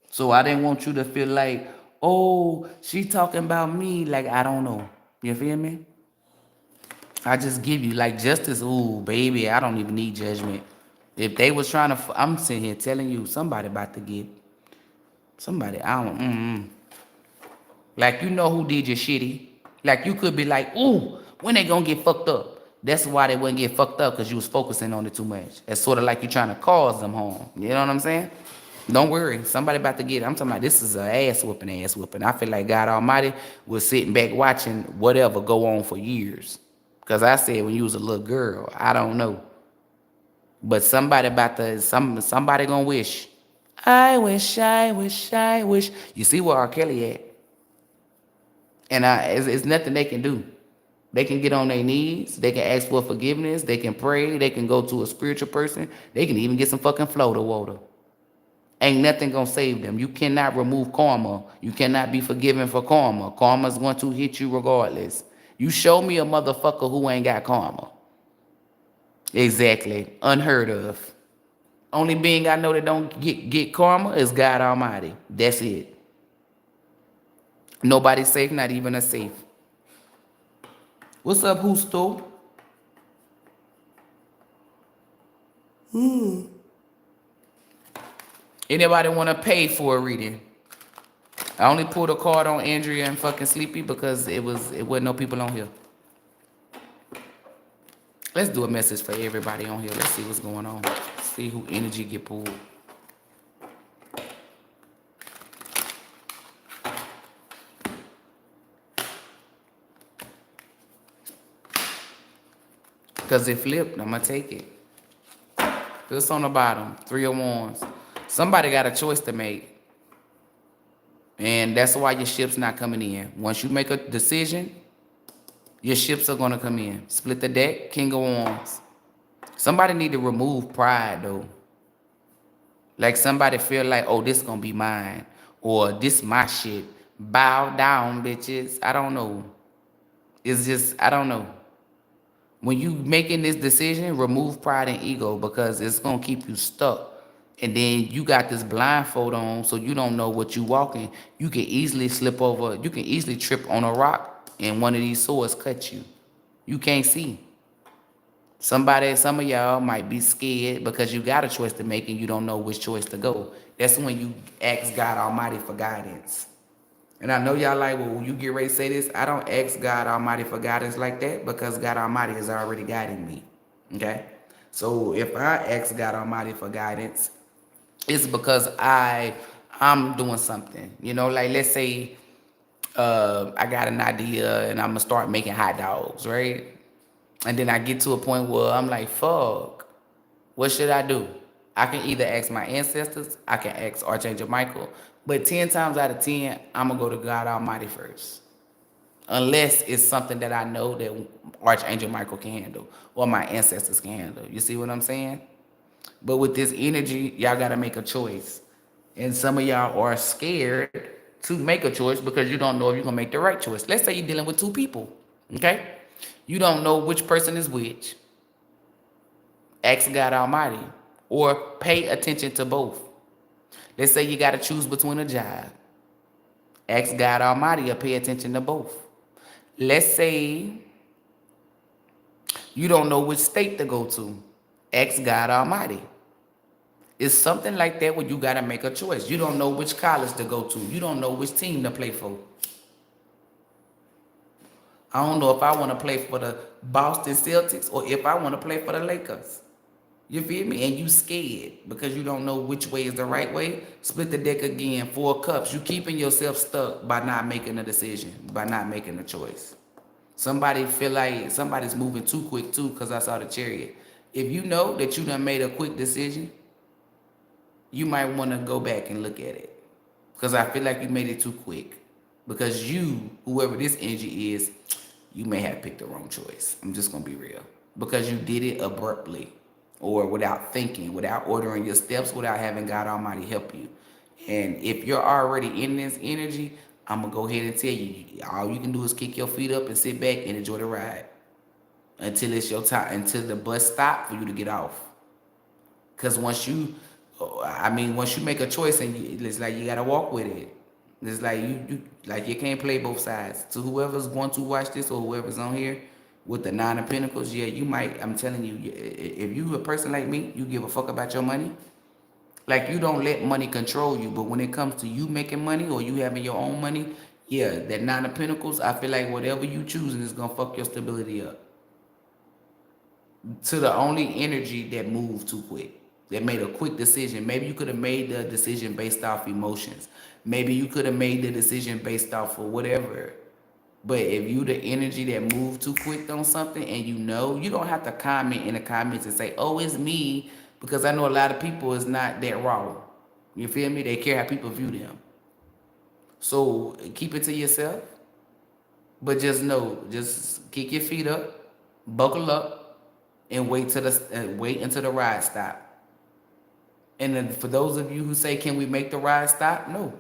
So I didn't want you to feel like, oh, she talking about me. Like, I don't know. You feel me? I just give you like justice. Ooh, baby, I don't even need judgment. If they was trying to, I'm sitting here telling you, somebody about to get, somebody, I don't, Like, you know who did your shitty. Like, you could be like, ooh, when they gonna get fucked up? That's why they wouldn't get fucked up, because you was focusing on it too much. It's sort of like you trying to cause them harm. You know what I'm saying? Don't worry. Somebody about to get it. I'm talking about this is an ass whooping. I feel like God Almighty was sitting back watching whatever go on for years. Because I said when you was a little girl, I don't know. But somebody about to, somebody gonna wish. I wish, I wish, I wish. You see where R. Kelly at? And it's nothing they can do. They can get on their knees. They can ask for forgiveness. They can pray. They can go to a spiritual person. They can even get some fucking floater water. Ain't nothing gonna save them. You cannot remove karma. You cannot be forgiven for karma. Karma's going to hit you regardless. You show me a motherfucker who ain't got karma. Exactly. Unheard of. Only being I know that don't get karma is God Almighty. That's it. Nobody's safe, not even a safe. What's up, Husto? Anybody want to pay for a reading? I only pulled a card on Andrea and fucking Sleepy because it wasn't no people on here. Let's do a message for everybody on here. Let's see what's going on. See who energy get pulled. Because it flipped, I'm going to take it. This on the bottom, 3 of Wands. Somebody got a choice to make. And that's why your ship's not coming in. Once you make a decision, your ships are going to come in. Split the deck, King of Wands. Somebody need to remove pride, though. Like somebody feel like, oh, this going to be mine. Or this my shit. Bow down, bitches. I don't know. It's just, I don't know. When you making this decision, remove pride and ego because it's going to keep you stuck. And then you got this blindfold on so you don't know what you walking. You can easily slip over. You can easily trip on a rock and one of these swords cut you. You can't see. Some of y'all might be scared because you got a choice to make and you don't know which choice to go. That's when you ask God Almighty for guidance. And I know y'all like, well, when you get ready to say this, I don't ask God Almighty for guidance like that because God Almighty is already guiding me. Okay? So if I ask God Almighty for guidance, it's because I'm doing something. You know, like let's say I got an idea and I'm gonna start making hot dogs, right? And then I get to a point where I'm like, fuck, what should I do? I can either ask my ancestors, I can ask Archangel Michael, but 10 times out of 10, I'm gonna go to God Almighty first. unless it's something that I know that Archangel Michael can handle or my ancestors can handle. You see what I'm saying? But with this energy, y'all got to make a choice. And some of y'all are scared to make a choice because you don't know if you're going to make the right choice. Let's say you're dealing with two people, okay? You don't know which person is which. Ask God Almighty or pay attention to both. Let's say you got to choose between a job. Ask God Almighty or pay attention to both. Let's say you don't know which state to go to. Ask God Almighty. It's something like that where you got to make a choice. You don't know which college to go to. You don't know which team to play for. I don't know if I want to play for the Boston Celtics or if I want to play for the Lakers. You feel me? And you scared because you don't know which way is the right way. Split the deck again, 4 cups. You keeping yourself stuck by not making a decision, by not making a choice. Somebody feel like somebody's moving too quick too because I saw the Chariot. If you know that you done made a quick decision, you might want to go back and look at it. Because I feel like you made it too quick. Because you, whoever this energy is, you may have picked the wrong choice. I'm just going to be real. Because you did it abruptly or without thinking, without ordering your steps, without having God Almighty help you. And if you're already in this energy, I'm going to go ahead and tell you, all you can do is kick your feet up and sit back and enjoy the ride. Until it's your time, until the bus stops for you to get off. Because once you make a choice and it's like you got to walk with it. It's like you can't play both sides. So whoever's going to watch this or whoever's on here with the 9 of Pentacles, yeah, you might, I'm telling you, if you a person like me, you give a fuck about your money. Like you don't let money control you, but when it comes to you making money or you having your own money, yeah, that 9 of Pentacles, I feel like whatever you choosing is going to fuck your stability up. To the only energy that moved too quick, that made a quick decision. Maybe you could have made the decision based off emotions. Maybe you could have made the decision based off of whatever. But if you the energy that moved too quick on something and you know, you don't have to comment in the comments and say, oh, it's me. Because I know a lot of people is not that raw. You feel me? They care how people view them. So keep it to yourself. But just know, just kick your feet up, buckle up, and wait until the ride stop. And then for those of you who say, can we make the ride stop? No.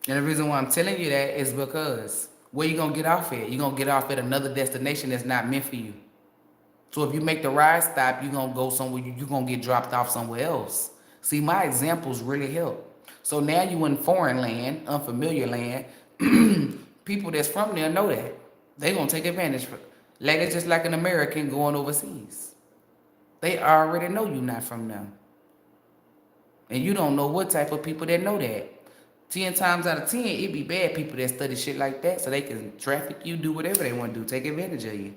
And the reason why I'm telling you that is because where you going to get off at? You're going to get off at another destination that's not meant for you. So if you make the ride stop, you're going to go somewhere, you're going to get dropped off somewhere else. See, my examples really help. So now you in foreign land, unfamiliar land. People that's from there know that. They're going to take advantage of it. Like it's just like an American going overseas. They already know you're not from them. And you don't know what type of people that know that. 10 times out of 10, it be bad people that study shit like that so they can traffic you, do whatever they want to do, take advantage of you.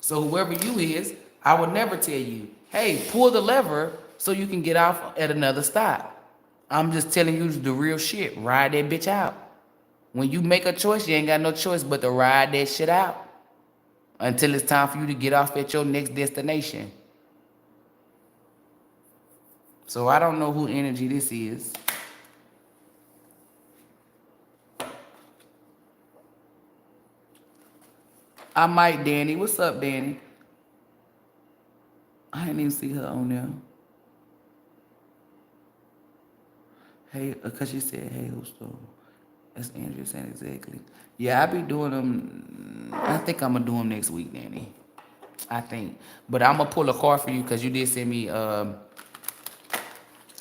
So whoever you is, I would never tell you, hey, pull the lever so you can get off at another stop. I'm just telling you the real shit. Ride that bitch out. When you make a choice, you ain't got no choice but to ride that shit out until it's time for you to get off at your next destination. So I don't know who energy this is. I might, Danny. What's up, Danny? I didn't even see her on there. Hey, because she said, hey, who's the... That's Andrea saying exactly. Yeah, I be doing them. I think I'm going to do them next week, Danny. I think. But I'm going to pull a card for you because you did send me that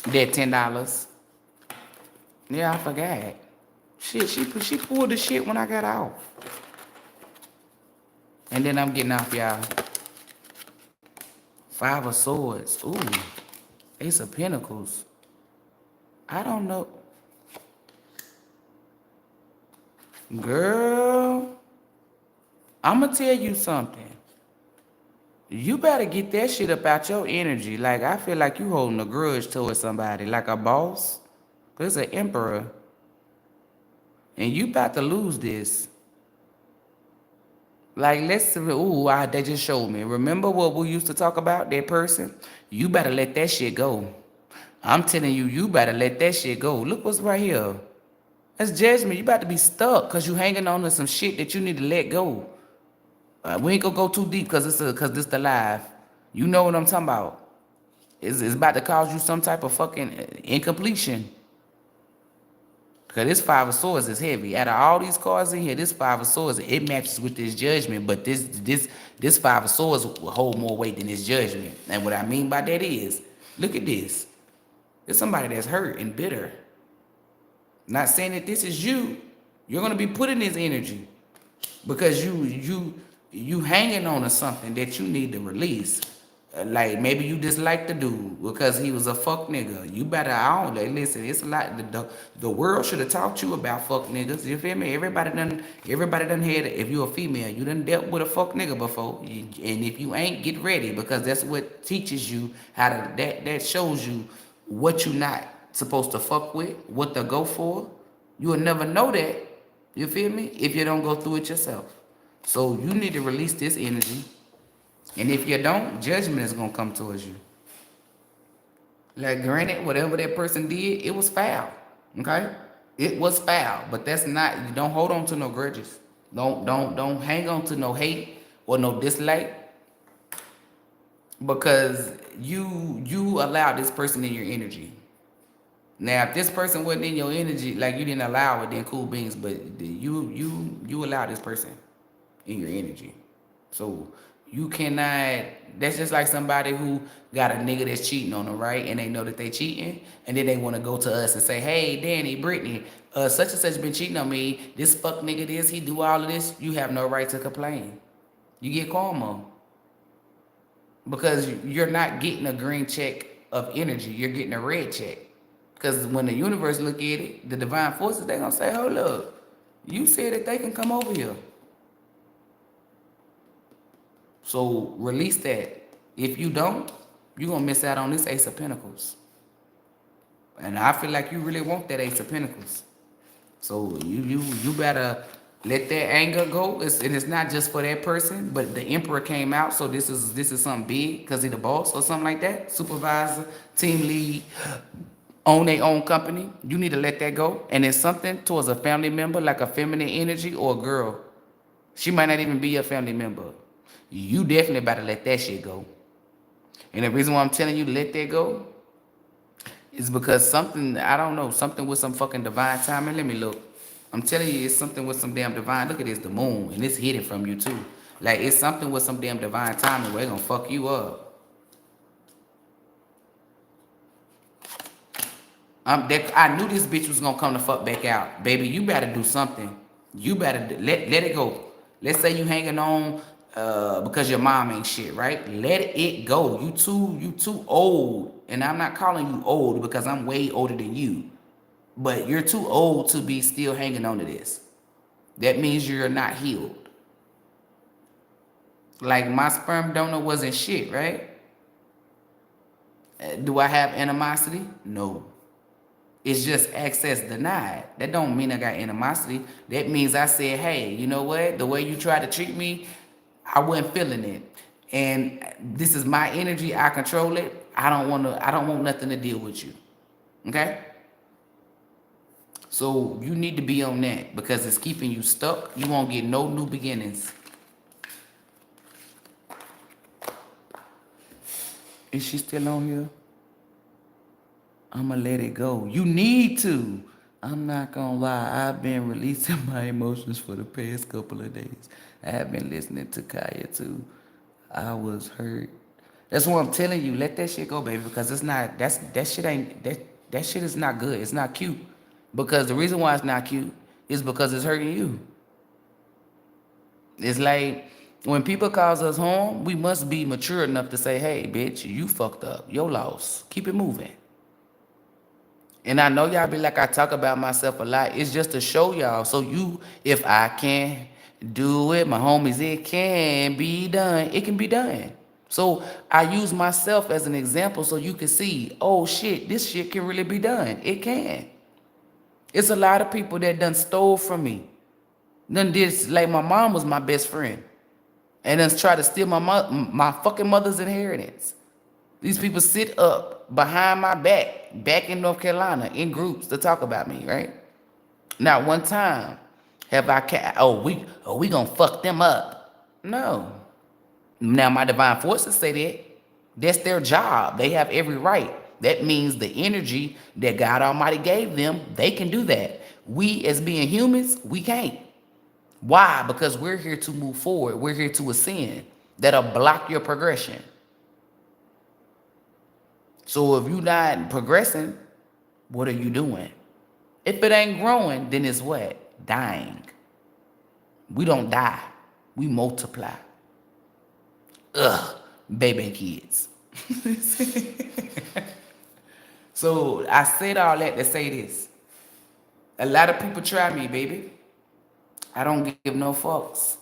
$10. Yeah, I forgot. Shit, she pulled the shit when I got off. And then I'm getting off, y'all. 5 of Swords. Ooh. Ace of Pentacles. I don't know. Girl, I'm going to tell you something. You better get that shit up out your energy. Like, I feel like you holding a grudge towards somebody, like a boss. There's an emperor. And you about to lose this. Like, let's, they just showed me. Remember what we used to talk about, that person? You better let that shit go. I'm telling you, you better let that shit go. Look what's right here. That's judgment. You about to be stuck because you hanging on to some shit that you need to let go. We ain't gonna go too deep because this the live. You know what I'm talking about. It's about to cause you some type of fucking incompletion. Because this Five of Swords is heavy. Out of all these cards in here, this Five of Swords, it matches with this Judgment. But this Five of Swords will hold more weight than this Judgment. And what I mean by that is, look at this. There's somebody that's hurt and bitter. Not saying that this is you. You're gonna be put in this energy because you hanging on to something that you need to release. Like maybe you dislike the dude because he was a fuck nigga. You better, I don't like, listen, it's a lot. The world should have taught you about fuck niggas. You feel me? Everybody done had, if you're a female, you done dealt with a fuck nigga before. And if you ain't, get ready, because that's what teaches you how to, that shows you what you not supposed to fuck with, what to go for. You will never know that, you feel me, if you don't go through it yourself. So you need to release this energy. And if you don't, judgment is going to come towards you. Like, granted, whatever that person did, it was foul. Okay? It was foul. But that's not, you don't hold on to no grudges. Don't hang on to no hate or no dislike. Because you allowed this person in your energy. Now, if this person wasn't in your energy, like you didn't allow it, then cool beans. But you allowed this person in your energy. So you cannot, that's just like somebody who got a nigga that's cheating on them, right? And they know that they cheating, and then they want to go to us and say, hey, Danny, Brittany, such and such been cheating on me. This fuck nigga this, he do all of this. You have no right to complain. You get karma. Because you're not getting a green check of energy. You're getting a red check. Because when the universe look at it, the divine forces, they going to say, hold up. You said that they can come over here. So release that. If you don't, you're going to miss out on this Ace of Pentacles. And I feel like you really want that Ace of Pentacles. So you better let that anger go. And it's not just for that person, but the Emperor came out. So this is something big because he's the boss or something like that. Supervisor, team lead, own their own company. You need to let that go. And it's something towards a family member, like a feminine energy or a girl. She might not even be a family member. You definitely about to let that shit go. And the reason why I'm telling you to let that go is because something, I don't know, something with some fucking divine timing. Let me look. I'm telling you, it's something with some damn divine. Look at this, the moon, and it's hidden from you too. Like, it's something with some damn divine timing where it's gonna fuck you up. I knew this bitch was gonna come the fuck back out. Baby, you better do something. You better let it go. Let's say you hanging on because your mom ain't shit, right? Let it go. You too old. And I'm not calling you old because I'm way older than you. But you're too old to be still hanging on to this. That means you're not healed. Like, my sperm donor wasn't shit, right? Do I have animosity? No. It's just access denied. That don't mean I got animosity. That means I said, hey, you know what? The way you try to treat me, I wasn't feeling it. And this is my energy. I control it. I don't want nothing to deal with you. Okay? So you need to be on that because it's keeping you stuck. You won't get no new beginnings. Is she still on here? I'ma let it go. You need to. I'm not gonna lie. I've been releasing my emotions for the past couple of days. I have been listening to Kaya too. I was hurt. That's what I'm telling you. Let that shit go, baby, because it's not. That shit ain't. That shit is not good. It's not cute. Because the reason why it's not cute is because it's hurting you. It's like when people cause us harm, we must be mature enough to say, hey, bitch, you fucked up. Your loss. Keep it moving. And I know y'all be like, I talk about myself a lot. It's just to show y'all. So if I can do it, my homies, it can be done. It can be done. So I use myself as an example so you can see, oh shit, this shit can really be done. It can. It's a lot of people that done stole from me. Done did, like my mom was my best friend. And done try to steal my fucking mother's inheritance. These people sit up behind my back in North Carolina in groups to talk about me, right? Not one time have we gonna fuck them up. No. Now my divine forces say that. That's their job. They have every right. That means the energy that God Almighty gave them, they can do that. We as being humans, we can't. Why? Because we're here to move forward. We're here to ascend. That'll block your progression. So if you're not progressing, what are you doing? If it ain't growing, then it's what? Dying. We don't die. We multiply. Ugh, baby and kids. So I said all that to say this. A lot of people try me, baby. I don't give no fucks.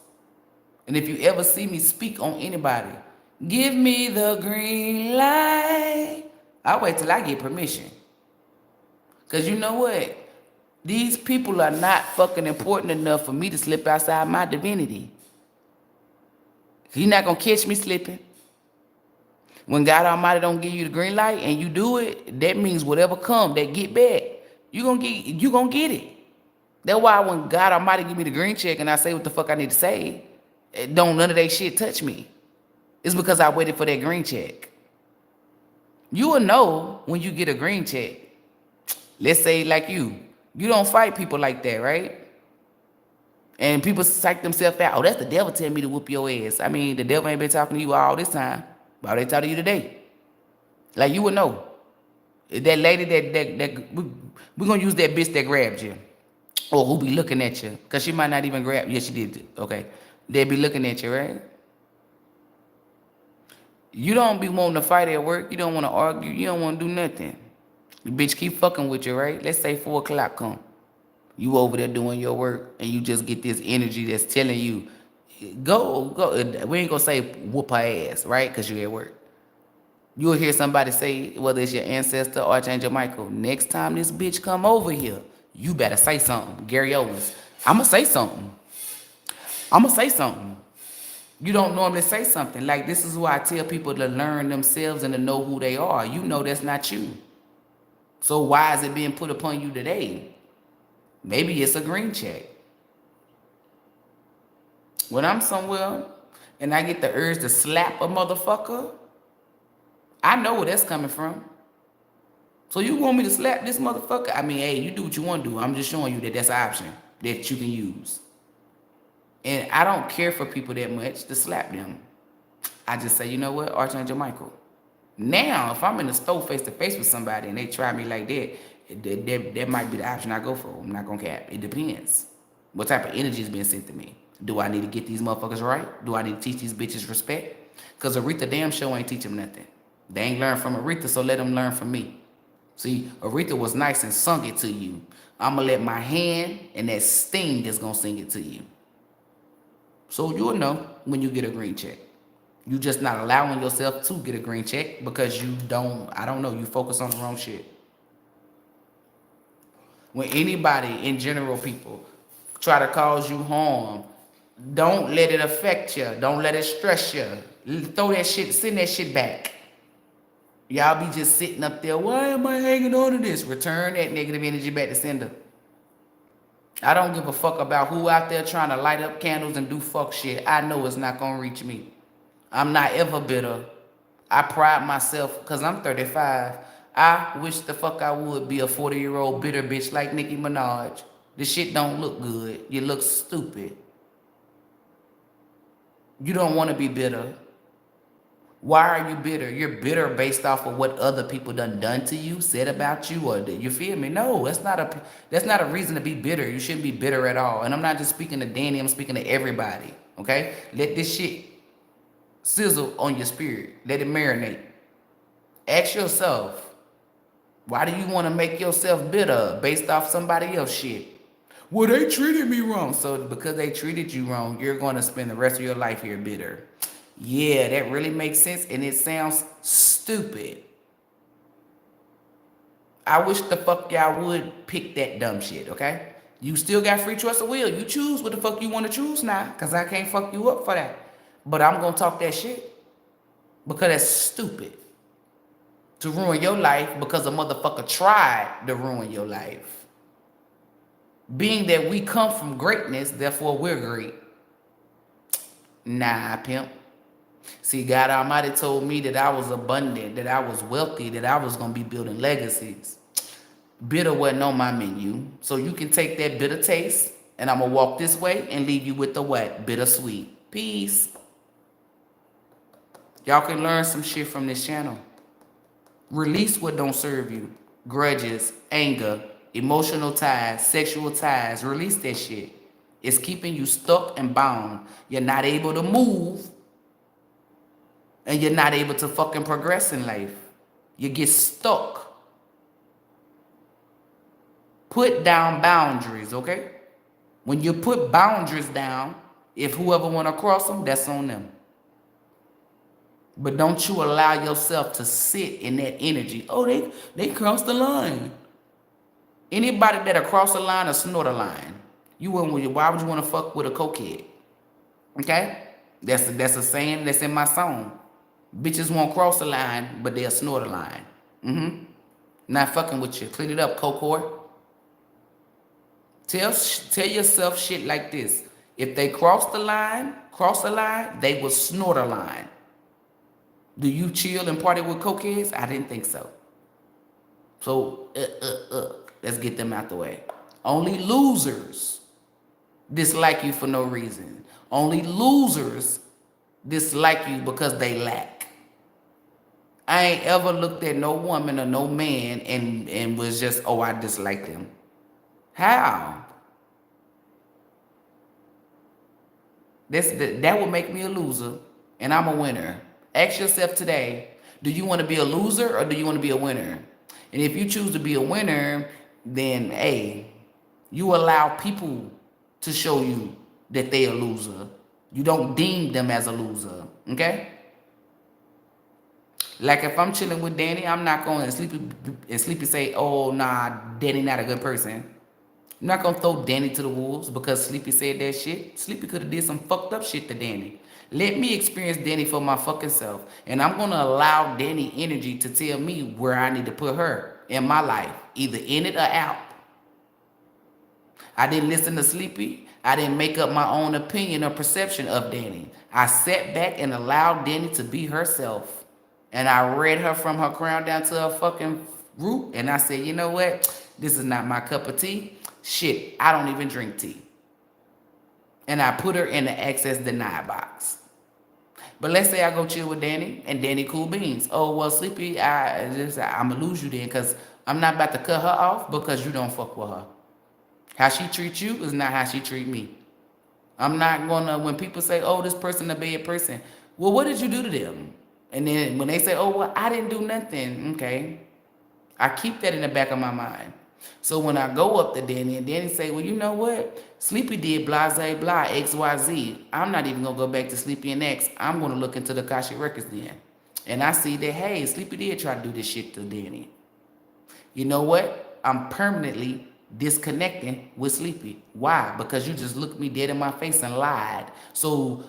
And if you ever see me speak on anybody, give me the green light. I'll wait till I get permission. Because you know what? These people are not fucking important enough for me to slip outside my divinity. You're not going to catch me slipping. When God Almighty don't give you the green light and you do it, that means whatever come, that get back, you gonna get it. That's why when God Almighty give me the green check and I say what the fuck I need to say, don't none of that shit touch me. It's because I waited for that green check. You will know when you get a green check. Let's say like you don't fight people like that, right? And people psych themselves out. Oh, that's the devil telling me to whoop your ass. I mean, the devil ain't been talking to you all this time. Why they talking to you today? Like you would know. That lady that we're gonna use that bitch that grabbed you. Or who be looking at you. Cause she might not even grab you. Yes, she did. Okay. They be looking at you, right? You don't be wanting to fight at work. You don't want to argue. You don't want to do nothing. The bitch keep fucking with you, right? Let's say 4 o'clock come. You over there doing your work and you just get this energy that's telling you, go. We ain't gonna say whoop her ass, right? Because you at work. You'll hear somebody say, whether it's your ancestor or Archangel Michael, next time this bitch come over here, you better say something. Gary Owens, I'ma say something. You don't normally say something. Like, this is why I tell people to learn themselves and to know who they are. You know that's not you. So why is it being put upon you today? Maybe it's a green check. When I'm somewhere and I get the urge to slap a motherfucker, I know where that's coming from. So you want me to slap this motherfucker? I mean, hey, you do what you want to do. I'm just showing you that that's an option that you can use. And I don't care for people that much to slap them. I just say, you know what, Archangel Michael. Now, if I'm in the store face to face with somebody and they try me like that might be the option I go for. I'm not gonna cap. It depends. What type of energy is being sent to me? Do I need to get these motherfuckers right? Do I need to teach these bitches respect? Because Aretha damn show ain't teach them nothing. They ain't learned from Aretha, so let them learn from me. See, Aretha was nice and sung it to you. I'm gonna let my hand and that sting is gonna sing it to you. So you'll know when you get a green check. You just not allowing yourself to get a green check because you you focus on the wrong shit. When anybody, in general, people, try to cause you harm, don't let it affect you. Don't let it stress you. Throw that shit, send that shit back. Y'all be just sitting up there, why am I hanging on to this? Return that negative energy back to sender. I don't give a fuck about who out there trying to light up candles and do fuck shit. I know it's not gonna reach me. I'm not ever bitter. I pride myself, because I'm 35. I wish the fuck I would be a 40-year-old bitter bitch like Nicki Minaj. This shit don't look good. You look stupid. You don't want to be bitter. Why are you bitter? You're bitter based off of what other people done to you, said about you, or you feel me? No, that's not a reason to be bitter. You shouldn't be bitter at all. And I'm not just speaking to Danny, I'm speaking to everybody. Okay? Let this shit sizzle on your spirit. Let it marinate. Ask yourself, why do you want to make yourself bitter based off somebody else shit? Well, they treated me wrong. So because they treated you wrong, you're going to spend the rest of your life here bitter. Yeah, that really makes sense, and it sounds stupid. I wish the fuck y'all would pick that dumb shit, okay? You still got free choice of will. You choose what the fuck you want to choose now, because I can't fuck you up for that. But I'm going to talk that shit because that's stupid. To ruin your life because a motherfucker tried to ruin your life. Being that we come from greatness, therefore we're great. Nah, pimp. See, God Almighty told me that I was abundant, that I was wealthy, that I was going to be building legacies. Bitter wasn't on my menu. So you can take that bitter taste, and I'm going to walk this way and leave you with the what? Bittersweet. Peace. Y'all can learn some shit from this channel. Release what don't serve you. Grudges, anger, emotional ties, sexual ties. Release that shit. It's keeping you stuck and bound. You're not able to move. And you're not able to fucking progress in life. You get stuck. Put down boundaries, okay? When you put boundaries down, if whoever want to cross them, that's on them. But don't you allow yourself to sit in that energy. Oh, they crossed the line. Anybody that cross the line or snort a line, why would you want to fuck with a cokehead? Okay? That's a saying that's in my song. Bitches won't cross the line, but they'll snort a line. Not fucking with you. Clean it up, coke whore. Tell yourself shit like this. If they cross the line, they will snort a line. Do you chill and party with cokeheads? I didn't think so. So, let's get them out the way. Only losers dislike you for no reason. Only losers dislike you because they lack. I ain't ever looked at no woman or no man and was just, oh, I dislike them. How? That would make me a loser, and I'm a winner. Ask yourself today, do you want to be a loser or do you want to be a winner? And if you choose to be a winner, then, hey, you allow people to show you that they a loser. You don't deem them as a loser, okay? Like if I'm chilling with Danny, I'm not going to Sleepy say, oh, nah, Danny not a good person. I'm not going to throw Danny to the wolves because Sleepy said that shit. Sleepy could have did some fucked up shit to Danny. Let me experience Danny for my fucking self. And I'm going to allow Danny energy to tell me where I need to put her in my life. Either in it or out. I didn't listen to Sleepy. I didn't make up my own opinion or perception of Danny. I sat back and allowed Danny to be herself. And I read her from her crown down to her fucking root. And I said, you know what? This is not my cup of tea. Shit, I don't even drink tea. And I put her in the access denied box. But let's say I go chill with Danny and Danny cool beans. Oh, well, Sleepy, I'm going to lose you then because I'm not about to cut her off because you don't fuck with her. How she treats you is not how she treat me. I'm not going to, when people say, oh, this person a bad person. Well, what did you do to them? And then when they say, oh, well, I didn't do nothing. Okay. I keep that in the back of my mind. So when I go up to Danny and Danny say, well, you know what? Sleepy did blah, blah, blah, XYZ. I'm not even going to go back to Sleepy and X. I'm going to look into the Akashic Records then. And I see that, hey, Sleepy did try to do this shit to Danny. You know what? I'm permanently disconnecting with Sleepy. Why? Because you just looked me dead in my face and lied. So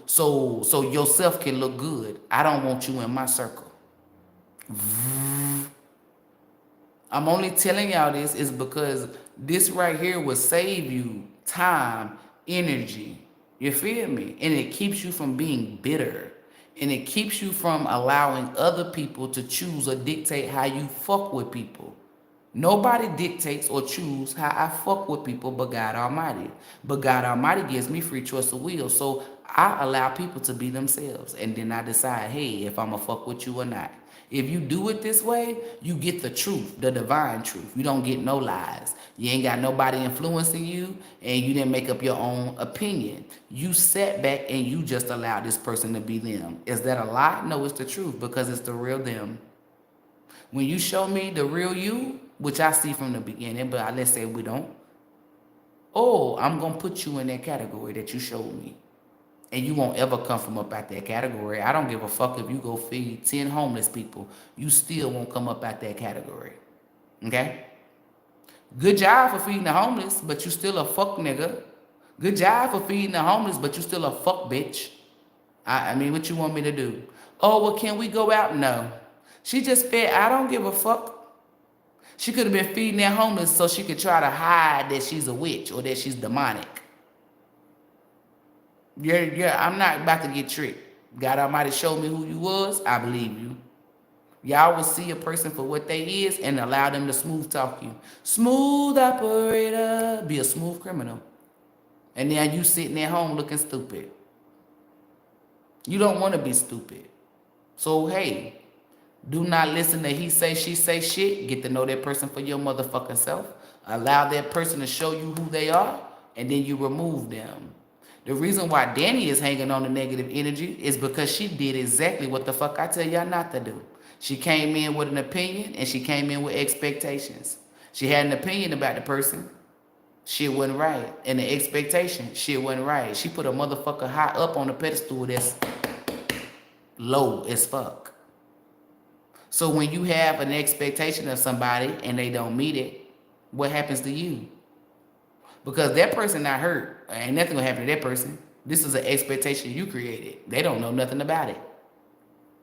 yourself can look good. I don't want you in my circle. I'm only telling y'all this is because this right here will save you time, energy. You feel me? And it keeps you from being bitter. And it keeps you from allowing other people to choose or dictate how you fuck with people. Nobody dictates or choose how I fuck with people but God Almighty. But God Almighty gives me free choice of will. So I allow people to be themselves. And then I decide, hey, if I'm going to fuck with you or not. If you do it this way, you get the truth, the divine truth. You don't get no lies. You ain't got nobody influencing you, and you didn't make up your own opinion. You sat back and you just allowed this person to be them. Is that a lie? No, it's the truth because it's the real them. When you show me the real you, which I see from the beginning, but let's say we don't, oh, I'm going to put you in that category that you showed me. And you won't ever come from up out that category. I don't give a fuck if you go feed 10 homeless people. You still won't come up out that category. Okay? Good job for feeding the homeless, but you still a fuck nigga. Good job for feeding the homeless, but you still a fuck bitch. I mean, what you want me to do? Oh, well, can we go out? No. She just fed. I don't give a fuck. She could have been feeding that homeless so she could try to hide that she's a witch or that she's demonic. I'm not about to get tricked. God Almighty showed me who you was, I believe you. Y'all will see a person for what they is and allow them to smooth talk you. Smooth operator, be a smooth criminal. And now you sitting at home looking stupid. You don't want to be stupid. So hey, do not listen to he say, she say shit. Get to know that person for your motherfucking self. Allow that person to show you who they are, and then you remove them. The reason why Danny is hanging on the negative energy is because she did exactly what the fuck I tell y'all not to do. She came in with an opinion, and she came in with expectations. She had an opinion about the person. Shit wasn't right. And the expectation, shit wasn't right. She put a motherfucker high up on a pedestal that's low as fuck. So when you have an expectation of somebody and they don't meet it, what happens to you? Because that person not hurt. Ain't nothing gonna happen to that person. This is an expectation you created. They don't know nothing about it.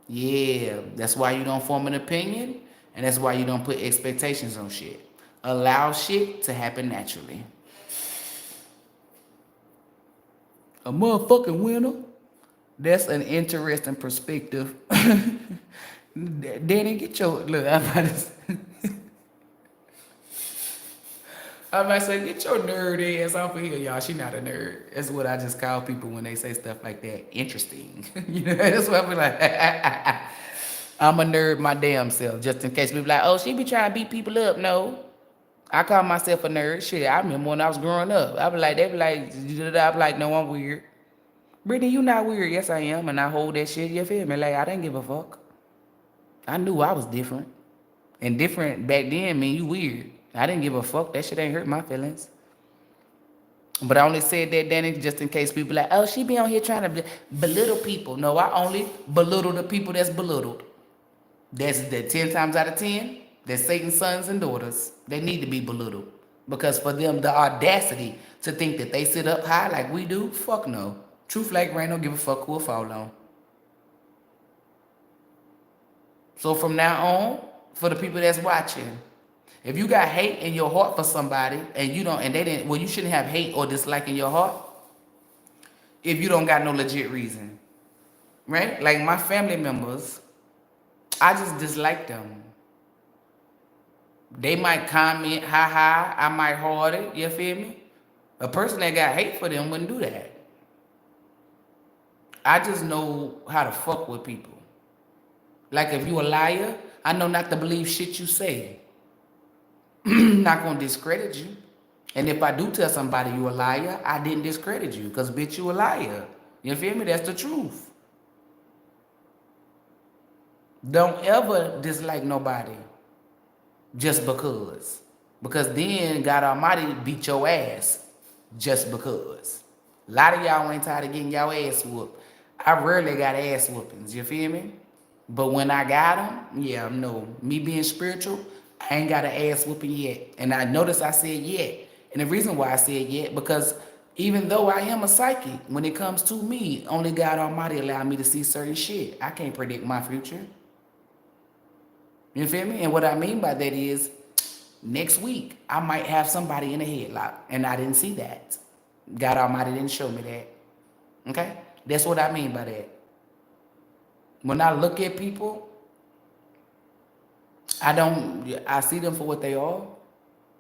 Yeah, that's why you don't form an opinion, and that's why you don't put expectations on shit. Allow shit to happen naturally. A motherfucking winner? That's an interesting perspective. Danny, get your look. I'm about to say, get your nerd ass off of here, y'all. She not a nerd. That's what I just call people when they say stuff like that. Interesting. You know, that's what I be like. I'm a nerd my damn self, just in case people like, oh, she be trying to beat people up. No. I call myself a nerd. Shit, I remember when I was growing up. I be like, they be like, I be like, no, I'm weird. Brittany, you not weird. Yes, I am. And I hold that shit. You feel me? Like, I didn't give a fuck. I knew I was different. And different back then mean you weird. I didn't give a fuck. That shit ain't hurt my feelings. But I only said that, Danny, just in case people like, oh, she be on here trying to belittle people. No, I only belittle the people that's belittled. That's the 10 times out of 10. They're Satan's sons and daughters. They need to be belittled. Because for them, the audacity to think that they sit up high like we do, fuck no. Truth like rain, don't give a fuck who will fall on. So from now on, for the people that's watching, if you got hate in your heart for somebody and you don't, and they didn't, well, you shouldn't have hate or dislike in your heart if you don't got no legit reason, right? Like my family members, I just dislike them. They might comment, ha ha, I might heart it, you feel me? A person that got hate for them wouldn't do that. I just know how to fuck with people. Like if you a liar, I know not to believe shit you say. Not gonna discredit you. And if I do tell somebody you a liar, I didn't discredit you, because bitch, you a liar. You feel me? That's the truth. Don't ever dislike nobody just because. Because then God Almighty beat your ass just because. A lot of y'all ain't tired of getting y'all ass whooped. I rarely got ass whoopings, you feel me? But when I got them, yeah, no. Me being spiritual, I ain't got an ass whooping yet. And I notice I said yet. And the reason why I said yet, because even though I am a psychic, when it comes to me, only God Almighty allowed me to see certain shit. I can't predict my future. You feel me? And what I mean by that is, next week, I might have somebody in a headlock. And I didn't see that. God Almighty didn't show me that. Okay? That's what I mean by that. When I look at people, I see them for what they are,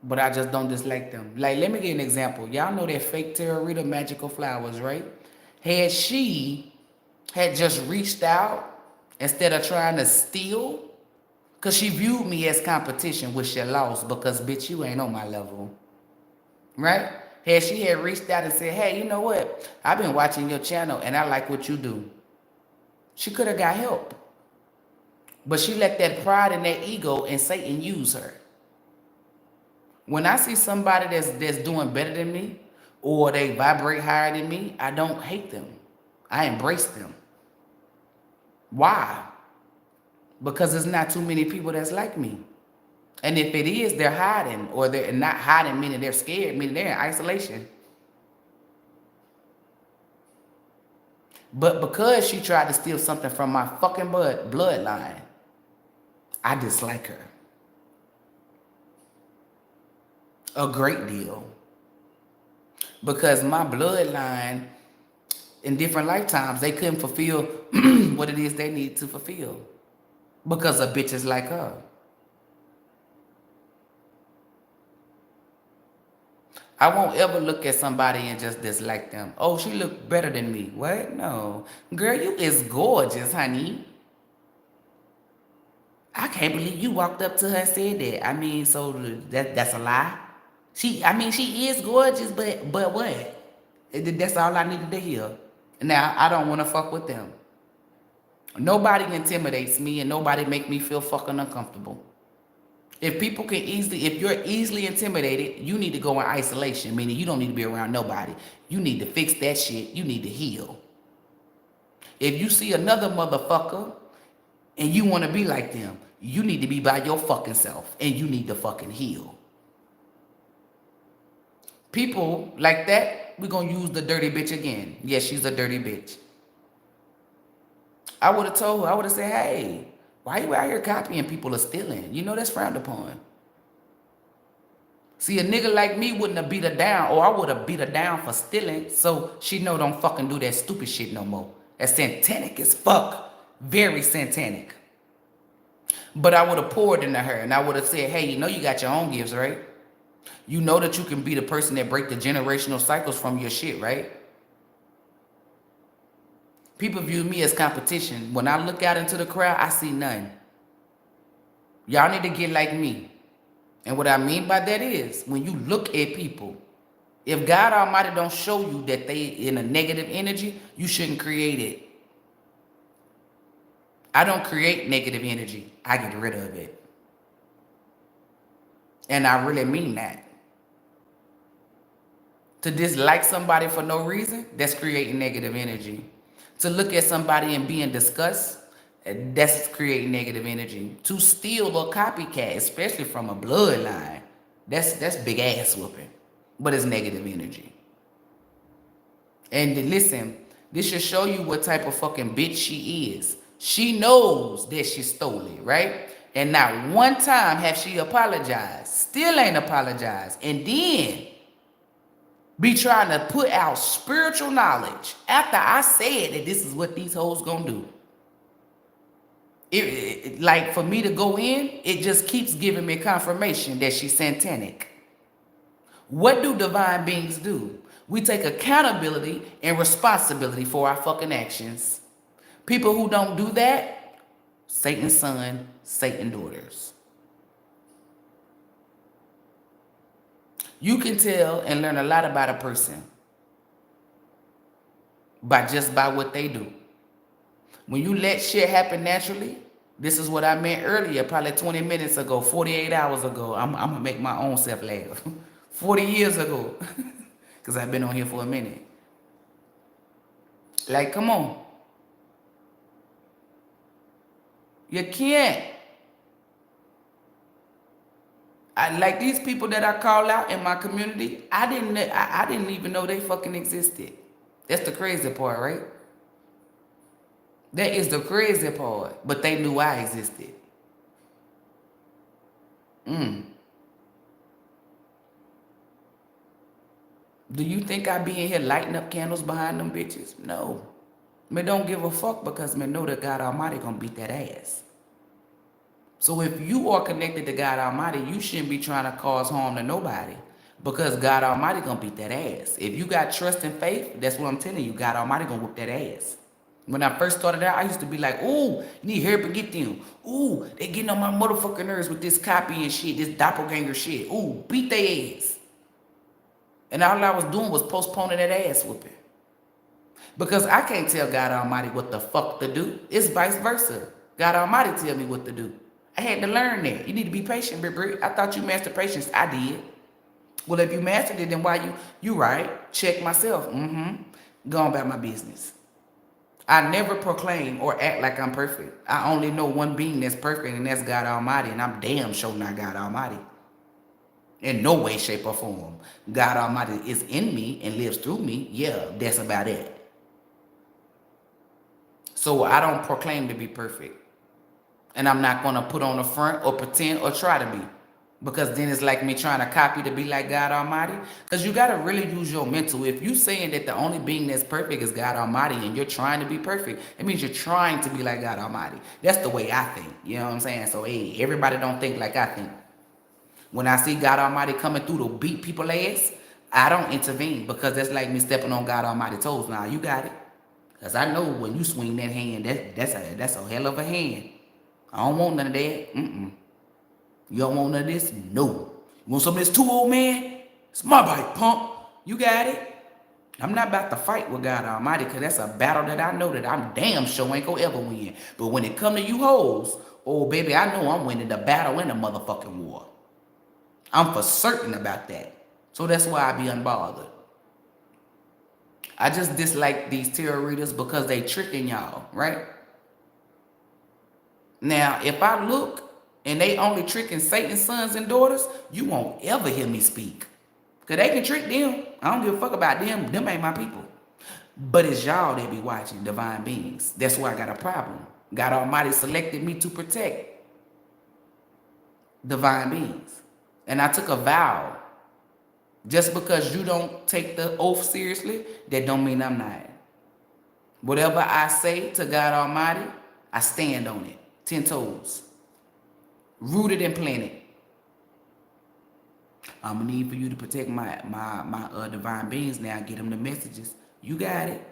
but I just don't dislike them. Like, let me give an example. Y'all know that fake tarot reader, Magical Flowers, right? Had she just reached out instead of trying to steal, because she viewed me as competition, which she lost, because, bitch, you ain't on my level. Right? Had she had reached out and said, hey, you know what? I've been watching your channel, and I like what you do. She could have got help. But she let that pride and that ego and Satan use her. When I see somebody that's doing better than me, or they vibrate higher than me, I don't hate them. I embrace them. Why? Because there's not too many people that's like me. And if it is, they're hiding, or they're not hiding, meaning they're scared, meaning they're in isolation. But because she tried to steal something from my fucking bloodline, I dislike her. A great deal. Because my bloodline in different lifetimes, they couldn't fulfill what it is they need to fulfill. Because of bitches like her. I won't ever look at somebody and just dislike them. Oh, she look better than me. What? No. Girl, you is gorgeous, honey. I can't believe you walked up to her and said that. I mean, so that's a lie. She is gorgeous, but what? That's all I needed to hear. Now I don't want to fuck with them. Nobody intimidates me, and nobody make me feel fucking uncomfortable. If you're easily intimidated, you need to go in isolation, meaning you don't need to be around nobody. You need to fix that shit. You need to heal. If you see another motherfucker and you want to be like them, you need to be by your fucking self, and you need to fucking heal. People like that, we're going to use the dirty bitch again. Yes, she's a dirty bitch. I would have told her, I would have said, hey, why you out here copying people or stealing? You know that's frowned upon. See, a nigga like me wouldn't have beat her down, or I would have beat her down for stealing, so she know don't fucking do that stupid shit no more. That's satanic as fuck. Very satanic. But I would have poured into her, and I would have said, hey, you know you got your own gifts, right? You know that you can be the person that break the generational cycles from your shit, right? People view me as competition. When I look out into the crowd, I see none. Y'all need to get like me. And what I mean by that is, when you look at people, if God Almighty don't show you that they in a negative energy, you shouldn't create it. I don't create negative energy. I get rid of it. And I really mean that. To dislike somebody for no reason, that's creating negative energy. To look at somebody and be in disgust, that's creating negative energy. To steal or copycat, especially from a bloodline, that's big ass whooping. But it's negative energy. And listen, this should show you what type of fucking bitch she is. She knows that she stole it, right? And not one time have she apologized. Still ain't apologized. And then be trying to put out spiritual knowledge after I said that this is what these hoes gonna do. Like for me to go in, it just keeps giving me confirmation that she's satanic. What do divine beings do? We take accountability and responsibility for our fucking actions. People who don't do that, Satan's son, Satan's daughters. You can tell and learn a lot about a person by what they do. When you let shit happen naturally, this is what I meant earlier, probably 20 minutes ago, 48 hours ago. I'm going to make my own self laugh. 40 years ago, because I've been on here for a minute. Like, come on. You can't. Like these people that I call out in my community, I didn't even know they fucking existed. That's the crazy part, right? That is the crazy part. But they knew I existed. Do you think I be in here lighting up candles behind them bitches? No. Me don't give a fuck because me know that God Almighty gonna beat that ass. So if you are connected to God Almighty, you shouldn't be trying to cause harm to nobody because God Almighty gonna beat that ass. If you got trust and faith, that's what I'm telling you. God Almighty gonna whoop that ass. When I first started out, I used to be like, ooh, you need to hurry up and get them. Ooh, they getting on my motherfucking nerves with this copy and shit, this doppelganger shit. Ooh, beat their ass. And all I was doing was postponing that ass whooping. Because I can't tell God Almighty what the fuck to do. It's vice versa. God Almighty tell me what to do. I had to learn that. You need to be patient, Bri. I thought you mastered patience. I did. Well, if you mastered it, then why you right? Check myself. Go on about my business. I never proclaim or act like I'm perfect. I only know one being that's perfect, and that's God Almighty. And I'm damn sure not God Almighty. In no way, shape, or form. God Almighty is in me and lives through me. Yeah, that's about it. So I don't proclaim to be perfect. And I'm not going to put on a front or pretend or try to be. Because then it's like me trying to copy to be like God Almighty. Because you got to really use your mental. If you saying that the only being that's perfect is God Almighty and you're trying to be perfect, it means you're trying to be like God Almighty. That's the way I think. You know what I'm saying? So, hey, everybody don't think like I think. When I see God Almighty coming through to beat people ass, I don't intervene because that's like me stepping on God Almighty toes. Now, you got it. Because I know when you swing that hand, that's a hell of a hand. I don't want none of that. You don't want none of this? No. You want some of this too, old man? It's my bike, pump. You got it? I'm not about to fight with God Almighty because that's a battle that I know that I'm damn sure ain't gonna ever win. But when it come to you hoes, oh baby, I know I'm winning the battle in the motherfucking war. I'm for certain about that. So that's why I be unbothered. I just dislike these tarot readers because they tricking y'all, right? Now, if I look and they only tricking Satan's sons and daughters, you won't ever hear me speak. Because they can trick them. I don't give a fuck about them. Them ain't my people. But it's y'all that be watching, divine beings. That's why I got a problem. God Almighty selected me to protect divine beings. And I took a vow. Just because you don't take the oath seriously, that don't mean I'm not. Whatever I say to God Almighty, I stand on it. 10 toes. Rooted and planted. I'm gonna need for you to protect my divine beings now. Get them the messages. You got it.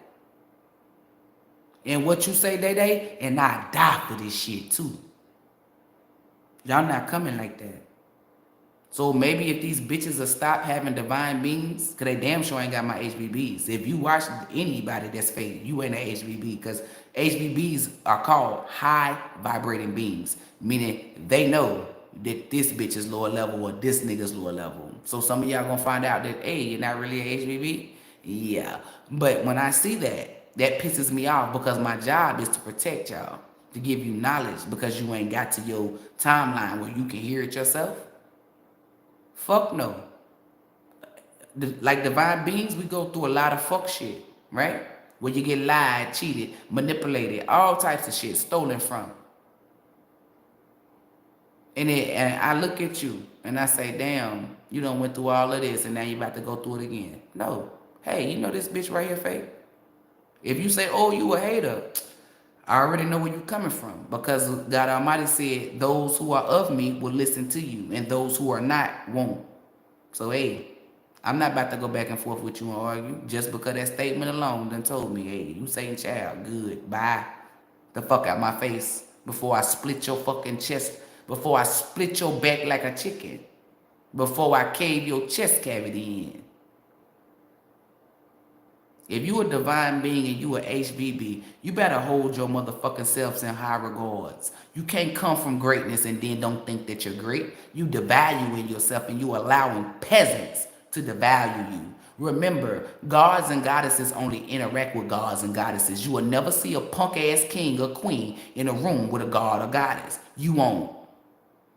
And what you say, Day, and I die for this shit too. Y'all not coming like that. So maybe if these bitches will stop having divine beings, because they damn sure ain't got my HBBs. If you watch anybody that's fake, you ain't an HBB, because HBBs are called high vibrating beings, meaning they know that this bitch is lower level or this nigga's lower level. So some of y'all gonna find out that, hey, you're not really an HBB? Yeah. But when I see that, that pisses me off because my job is to protect y'all, to give you knowledge because you ain't got to your timeline where you can hear it yourself. Fuck no. Like divine beings, we go through a lot of fuck shit, right? Where you get lied, cheated, manipulated, all types of shit stolen from. And I look at you and I say, damn, you done went through all of this and now you about to go through it again. No. Hey, you know this bitch right here fake? If you say, oh, you a hater, I already know where you're coming from because God Almighty said those who are of me will listen to you and those who are not won't. So, hey, I'm not about to go back and forth with you and argue just because that statement alone done told me, hey, you Satan child, good, bye. The fuck out my face before I split your fucking chest, before I split your back like a chicken, before I cave your chest cavity in. If you a divine being and you a HBB, you better hold your motherfucking selves in high regards. You can't come from greatness and then don't think that you're great. You devaluing yourself and you allowing peasants to devalue you. Remember, gods and goddesses only interact with gods and goddesses. You will never see a punk ass king or queen in a room with a god or goddess. You won't.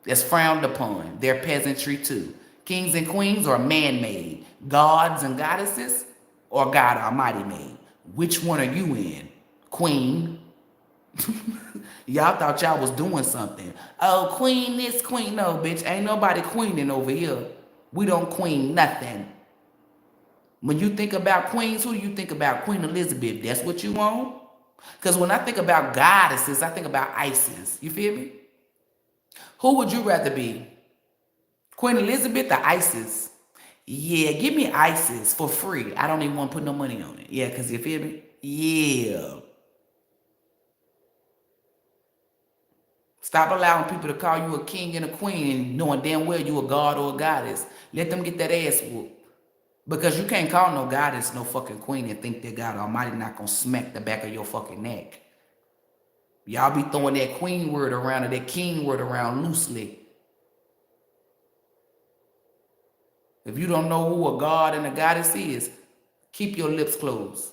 That's frowned upon. They're peasantry too. Kings and queens are man-made. Gods and goddesses or God Almighty made. Which one are you in? Queen. Y'all thought y'all was doing something. Oh, queen this, queen no, bitch. Ain't nobody queening over here. We don't queen nothing. When you think about queens, who do you think about? Queen Elizabeth. That's what you want? Because when I think about goddesses, I think about Isis. You feel me? Who would you rather be? Queen Elizabeth or Isis? Yeah, give me Isis for free. I don't even want to put no money on it. Yeah, because you feel me? Yeah. Stop allowing people to call you a king and a queen and knowing damn well you a god or a goddess. Let them get that ass whooped. Because you can't call no goddess no fucking queen and think that God Almighty not going to smack the back of your fucking neck. Y'all be throwing that queen word around or that king word around loosely. If you don't know who a god and a goddess is, keep your lips closed.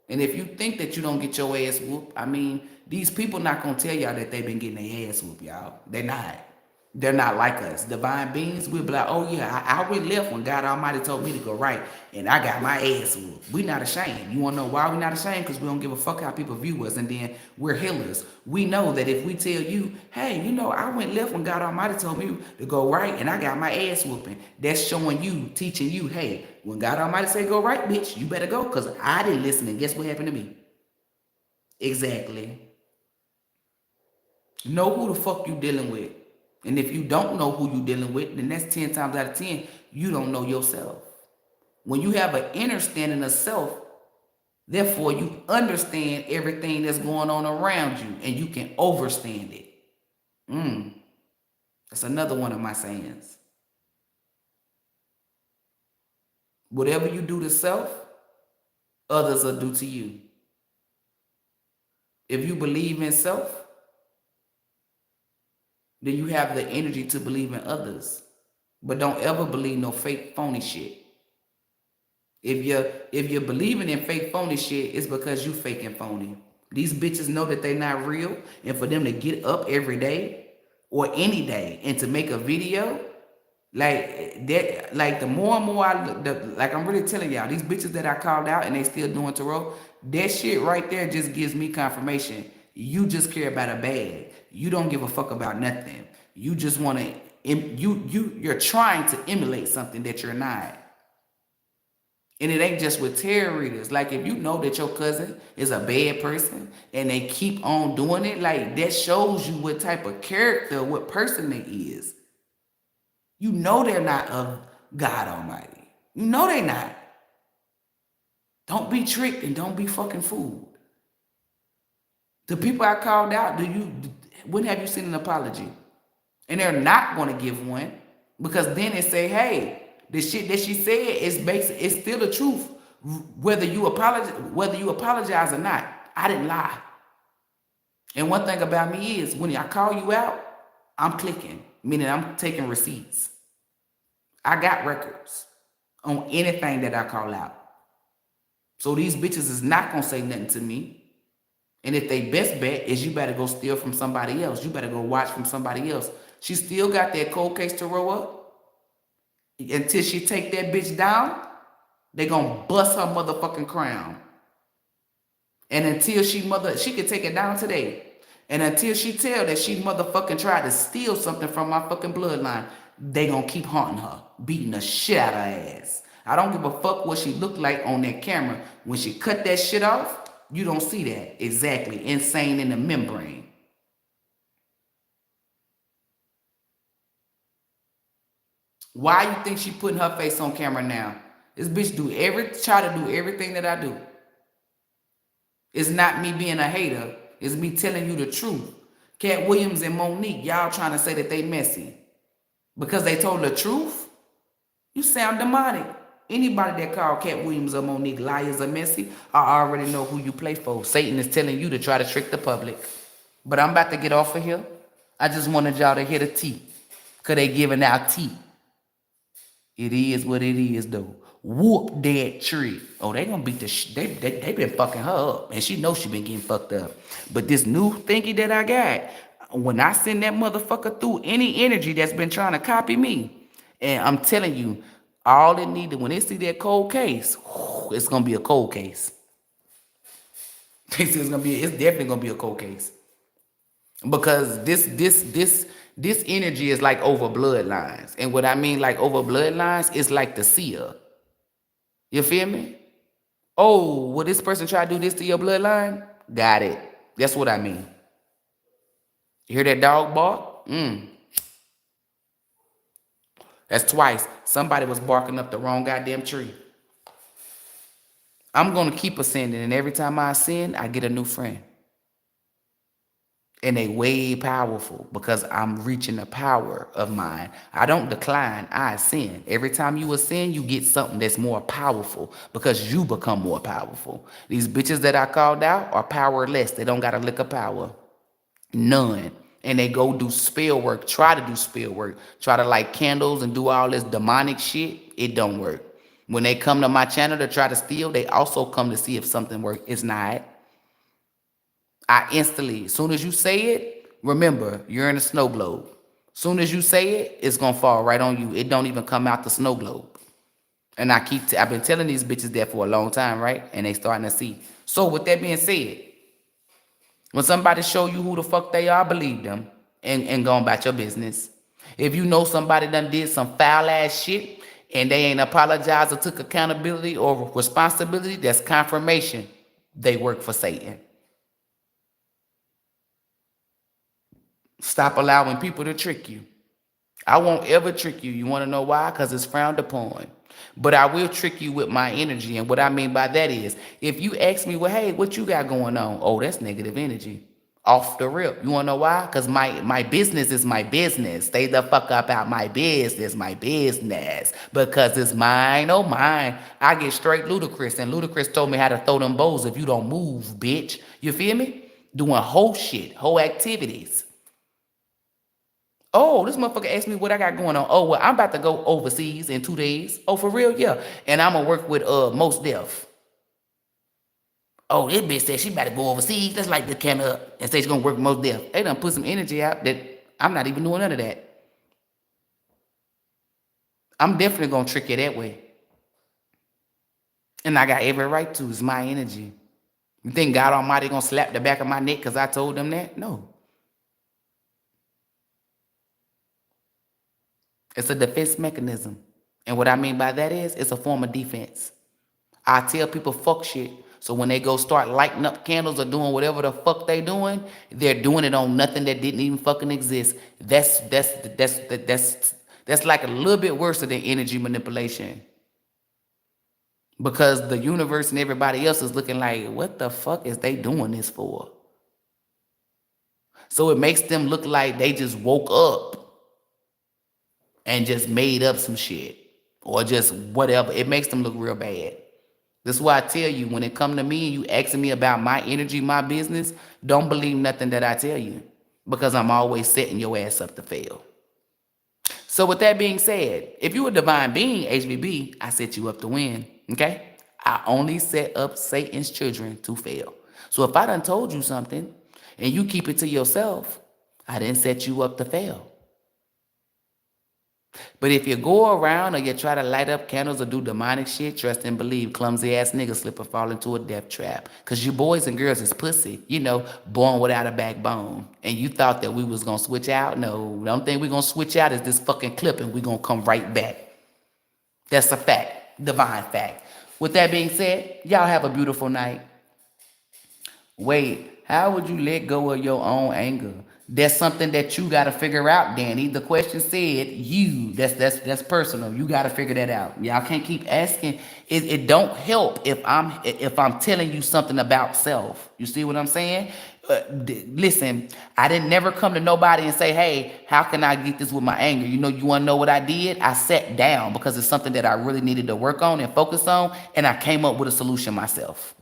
And if you think that you don't get your ass whooped, I mean, these people not going to tell y'all that they've been getting their ass whooped, y'all. They're not. They're not like us. Divine beings, we'll be like, oh yeah, I went left when God Almighty told me to go right, and I got my ass whooped. We not ashamed. You want to know why we not ashamed? Because we don't give a fuck how people view us, and then we're healers. We know that if we tell you, hey, you know, I went left when God Almighty told me to go right, and I got my ass whooping, that's showing you, teaching you, hey, when God Almighty say go right, bitch, you better go, because I didn't listen, and guess what happened to me? Exactly. Know who the fuck you dealing with. And if you don't know who you dealing with, then that's 10 times out of 10, you don't know yourself. When you have an understanding of self, therefore you understand everything that's going on around you and you can overstand it. That's another one of my sayings. Whatever you do to self, others will do to you. If you believe in self, then you have the energy to believe in others. But don't ever believe no fake phony shit. If you're believing in fake phony shit, it's because you fake and phony. These bitches know that they're not real, and for them to get up every day or any day and to make a video like that, like the more and more like I'm really telling y'all, these bitches that I called out and they still doing tarot, that shit right there just gives me confirmation. You just care about a bag. You don't give a fuck about nothing. You just want to you're trying to emulate something that you're not. And it ain't just with tarot readers. Like if you know that your cousin is a bad person and they keep on doing it, like that shows you what type of character, what person they is. You know they're not of God Almighty. You know they're not. Don't be tricked and don't be fucking fooled. The people I called out, when have you seen an apology? And they're not going to give one because then they say, hey, the shit that she said is still the truth, whether you apologize or not. I didn't lie. And one thing about me is when I call you out, I'm clicking, meaning I'm taking receipts. I got records on anything that I call out. So these bitches is not gonna say nothing to me. And if they best bet is you better go steal from somebody else. You better go watch from somebody else. She still got that cold case to roll up. Until she take that bitch down, they gonna bust her motherfucking crown. And until she can take it down today. And until she tell that she motherfucking tried to steal something from my fucking bloodline, they gonna keep haunting her, beating the shit out of her ass. I don't give a fuck what she looked like on that camera. When she cut that shit off, you don't see that. Exactly. Insane in the membrane. Why you think she putting her face on camera now? This bitch try to do everything that I do. It's not me being a hater. It's me telling you the truth. Cat Williams and Monique, y'all trying to say that they messy. Because they told the truth? You sound demonic. Anybody that called Cat Williams or Monique liars or messy, I already know who you play for. Satan is telling you to try to trick the public. But I'm about to get off of here. I just wanted y'all to hear the tea. Because they giving out tea. It is what it is, though. Whoop that tree. Oh, they gonna beat the they been fucking her up. And she knows she been getting fucked up. But this new thingy that I got, when I send that motherfucker through any energy that's been trying to copy me, and I'm telling you, all it needed, when they see that cold case, it's gonna be a cold case. It's definitely gonna be a cold case. Because this energy is like over bloodlines. And what I mean like over bloodlines is like the seer. You feel me? Oh, will this person try to do this to your bloodline? Got it. That's what I mean. You hear that dog bark? That's twice. Somebody was barking up the wrong goddamn tree. I'm going to keep ascending, and every time I ascend, I get a new friend. And they way powerful because I'm reaching the power of mine. I don't decline, I ascend. Every time you ascend, you get something that's more powerful because you become more powerful. These bitches that I called out are powerless. They don't got a lick of power. None. And they go do spell work, try to do spell work, try to light candles and do all this demonic shit. It don't work. When they come to my channel to try to steal, they also come to see if something works. It's not. I instantly, as soon as you say it, remember, you're in a snow globe. Soon as you say it, it's gonna fall right on you. It don't even come out the snow globe. And I've been telling these bitches that for a long time, right? And they starting to see. So with that being said, when somebody show you who the fuck they are, believe them and go about your business. If you know somebody done did some foul ass shit and they ain't apologized or took accountability or responsibility, that's confirmation they work for Satan. Stop allowing people to trick you. I won't ever trick you. You want to know why? Because it's frowned upon. But I will trick you with my energy. And what I mean by that is, if you ask me, well, hey, what you got going on? Oh, that's negative energy. Off the rip. You want to know why? Because my business is my business. Stay the fuck up out my business, my business. Because it's mine, oh mine. I get straight ludicrous. And ludicrous told me how to throw them bows if you don't move, bitch. You feel me? Doing whole shit, whole activities. Oh, this motherfucker asked me what I got going on. Oh, well, I'm about to go overseas in 2 days. Oh, for real? Yeah. And I'm going to work with Most Def. Oh, this bitch said she about to go overseas. Let's light the camera up and say she's going to work with Most Def. They done put some energy out that I'm not even doing none of that. I'm definitely going to trick you that way. And I got every right to. It's my energy. You think God Almighty going to slap the back of my neck because I told them that? No. It's a defense mechanism. And what I mean by that is, it's a form of defense. I tell people fuck shit. So when they go start lighting up candles or doing whatever the fuck they doing, they're doing it on nothing that didn't even fucking exist. That's like a little bit worse than energy manipulation. Because the universe and everybody else is looking like, what the fuck is they doing this for? So it makes them look like they just woke up and just made up some shit or just whatever. It makes them look real bad. This is why I tell you, when it come to me and you asking me about my energy, my business, don't believe nothing that I tell you because I'm always setting your ass up to fail. So with that being said, if you a divine being, HVB, I set you up to win, okay? I only set up Satan's children to fail. So if I done told you something and you keep it to yourself, I didn't set you up to fail. But if you go around or you try to light up candles or do demonic shit, trust and believe, clumsy ass niggas slip and fall into a death trap. Because you boys and girls is pussy, born without a backbone. And you thought that we was going to switch out? No, the only thing we're going to switch out is this fucking clip and we're going to come right back. That's a fact, divine fact. With that being said, y'all have a beautiful night. Wait, how would you let go of your own anger? That's something that you got to figure out, Danny. The question said you. That's personal. You got to figure that out. Y'all can't keep asking. It don't help if I'm telling you something about self. You see what I'm saying? Listen, I didn't never come to nobody and say, hey, how can I get this with my anger? You want to know what I did? I sat down because it's something that I really needed to work on and focus on, and I came up with a solution myself.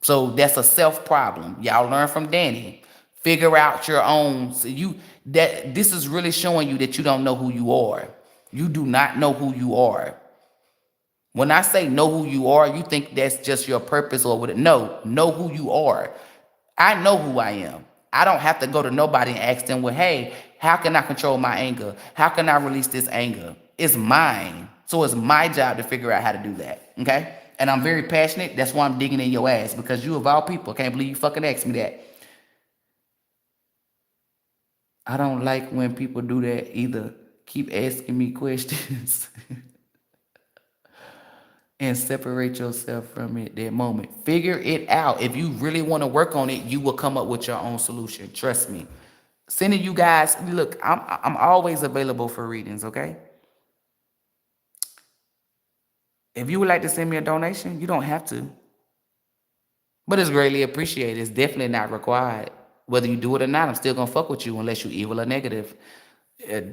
So that's a self problem. Y'all learn from Danny. Figure out your own. So this is really showing you that you don't know who you are. You do not know who you are. When I say know who you are, you think that's just your purpose or what? No, know who you are. I know who I am. I don't have to go to nobody and ask them, well, hey, how can I control my anger? How can I release this anger? It's mine. So it's my job to figure out how to do that. Okay? And I'm very passionate. That's why I'm digging in your ass, because you of all people, can't believe you fucking asked me that. I don't like when people do that either. Keep asking me questions and separate yourself from it that moment. Figure it out. If you really want to work on it, you will come up with your own solution. Trust me. Sending you guys, look, I'm always available for readings, okay? If you would like to send me a donation, you don't have to. But it's greatly appreciated. It's definitely not required. Whether you do it or not, I'm still going to fuck with you unless you're evil or negative.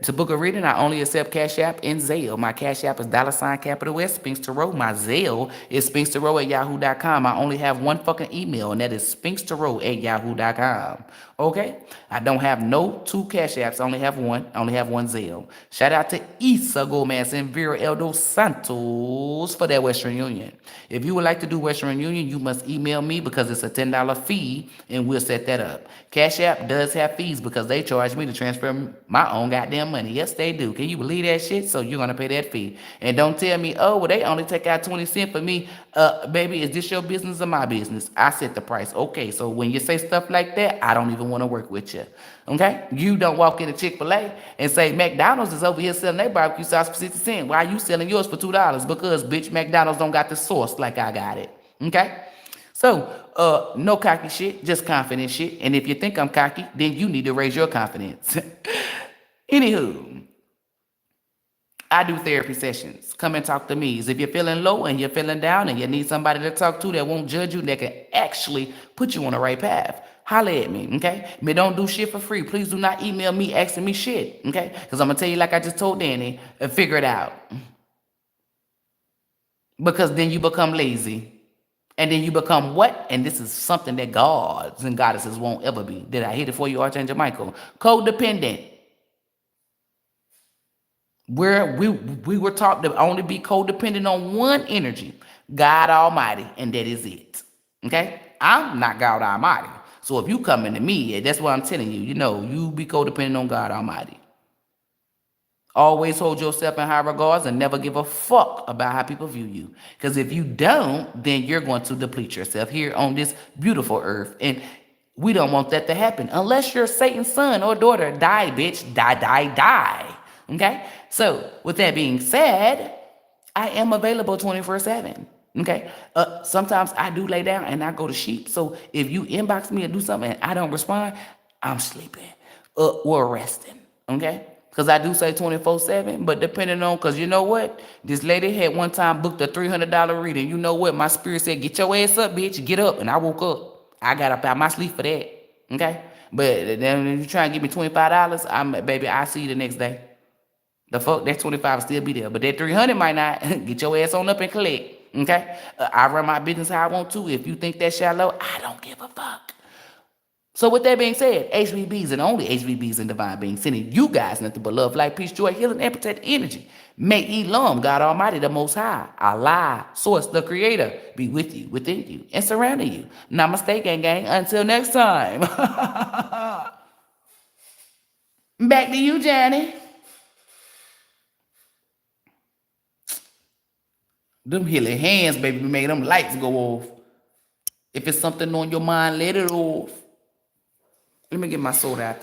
To book a reading, I only accept Cash App and Zelle. My Cash App is $S, Spinkstarot. My Zelle is Spinkstarot@yahoo.com. I only have one fucking email, and that is Spinkstarot@yahoo.com. Okay? I don't have no two Cash Apps. I only have one. I only have one Zelle. Shout out to Isa Gomez and Vera El Dos Santos for that Western Union. If you would like to do Western Union, you must email me because it's a $10 fee, and we'll set that up. Cash App does have fees because they charge me to transfer my own goddamn money. Yes, they do. Can you believe that shit? So you're gonna pay that fee. And don't tell me, oh, well, they only take out 20 cents for me. Baby, is this your business or my business? I set the price. Okay, so when you say stuff like that, I don't even want to work with you. Okay? You don't walk into Chick-fil-A and say, McDonald's is over here selling their barbecue sauce for 60 cents. Why are you selling yours for $2? Because, bitch, McDonald's don't got the sauce like I got it. Okay? So, no cocky shit, just confident shit. And if you think I'm cocky, then you need to raise your confidence. Anywho, I do therapy sessions. Come and talk to me. If you're feeling low and you're feeling down and you need somebody to talk to that won't judge you, that can actually put you on the right path, holla at me, okay? Me don't do shit for free. Please do not email me asking me shit, okay? Because I'm going to tell you like I just told Danny, figure it out. Because then you become lazy. And then you become what? And this is something that gods and goddesses won't ever be. Did I hit it for you, Archangel Michael? Codependent. Where we were taught to only be codependent on one energy, God Almighty, and that is it. Okay? I'm not God Almighty. So if you come into me, that's what I'm telling you. You know, you be codependent on God Almighty. Always hold yourself in high regards and never give a fuck about how people view you. Because if you don't, then you're going to deplete yourself here on this beautiful earth. And we don't want that to happen. Unless you're Satan's son or daughter. Die, bitch. Die, die, die. Okay? So, with that being said, I am available 24/7. Okay? Sometimes I do lay down and I go to sleep. So, if you inbox me and do something and I don't respond, I'm sleeping or resting. Okay? Because I do say 24/7, but depending on, because you know what? This lady had one time booked a $300 reading. You know what? My spirit said, get your ass up, bitch. Get up. And I woke up. I got up out my sleep for that. Okay? But then if you try and give me $25, baby, I'll see you the next day. The fuck, that 25 will still be there. But that 300 might not. Get your ass on up and collect. Okay? I run my business how I want to. If you think that's shallow, I don't give a fuck. So with that being said, HVBs and only HVBs and divine beings sending you guys nothing but love, light, peace, joy, healing, and protected energy. May ELOHYM, God Almighty, the Most High, Allah, Source, the Creator, be with you, within you, and surrounding you. Namaste, gang gang. Until next time. Back to you, Johnny. Them healing hands, baby, make them lights go off. If it's something on your mind, let it off. Let me get my soda out the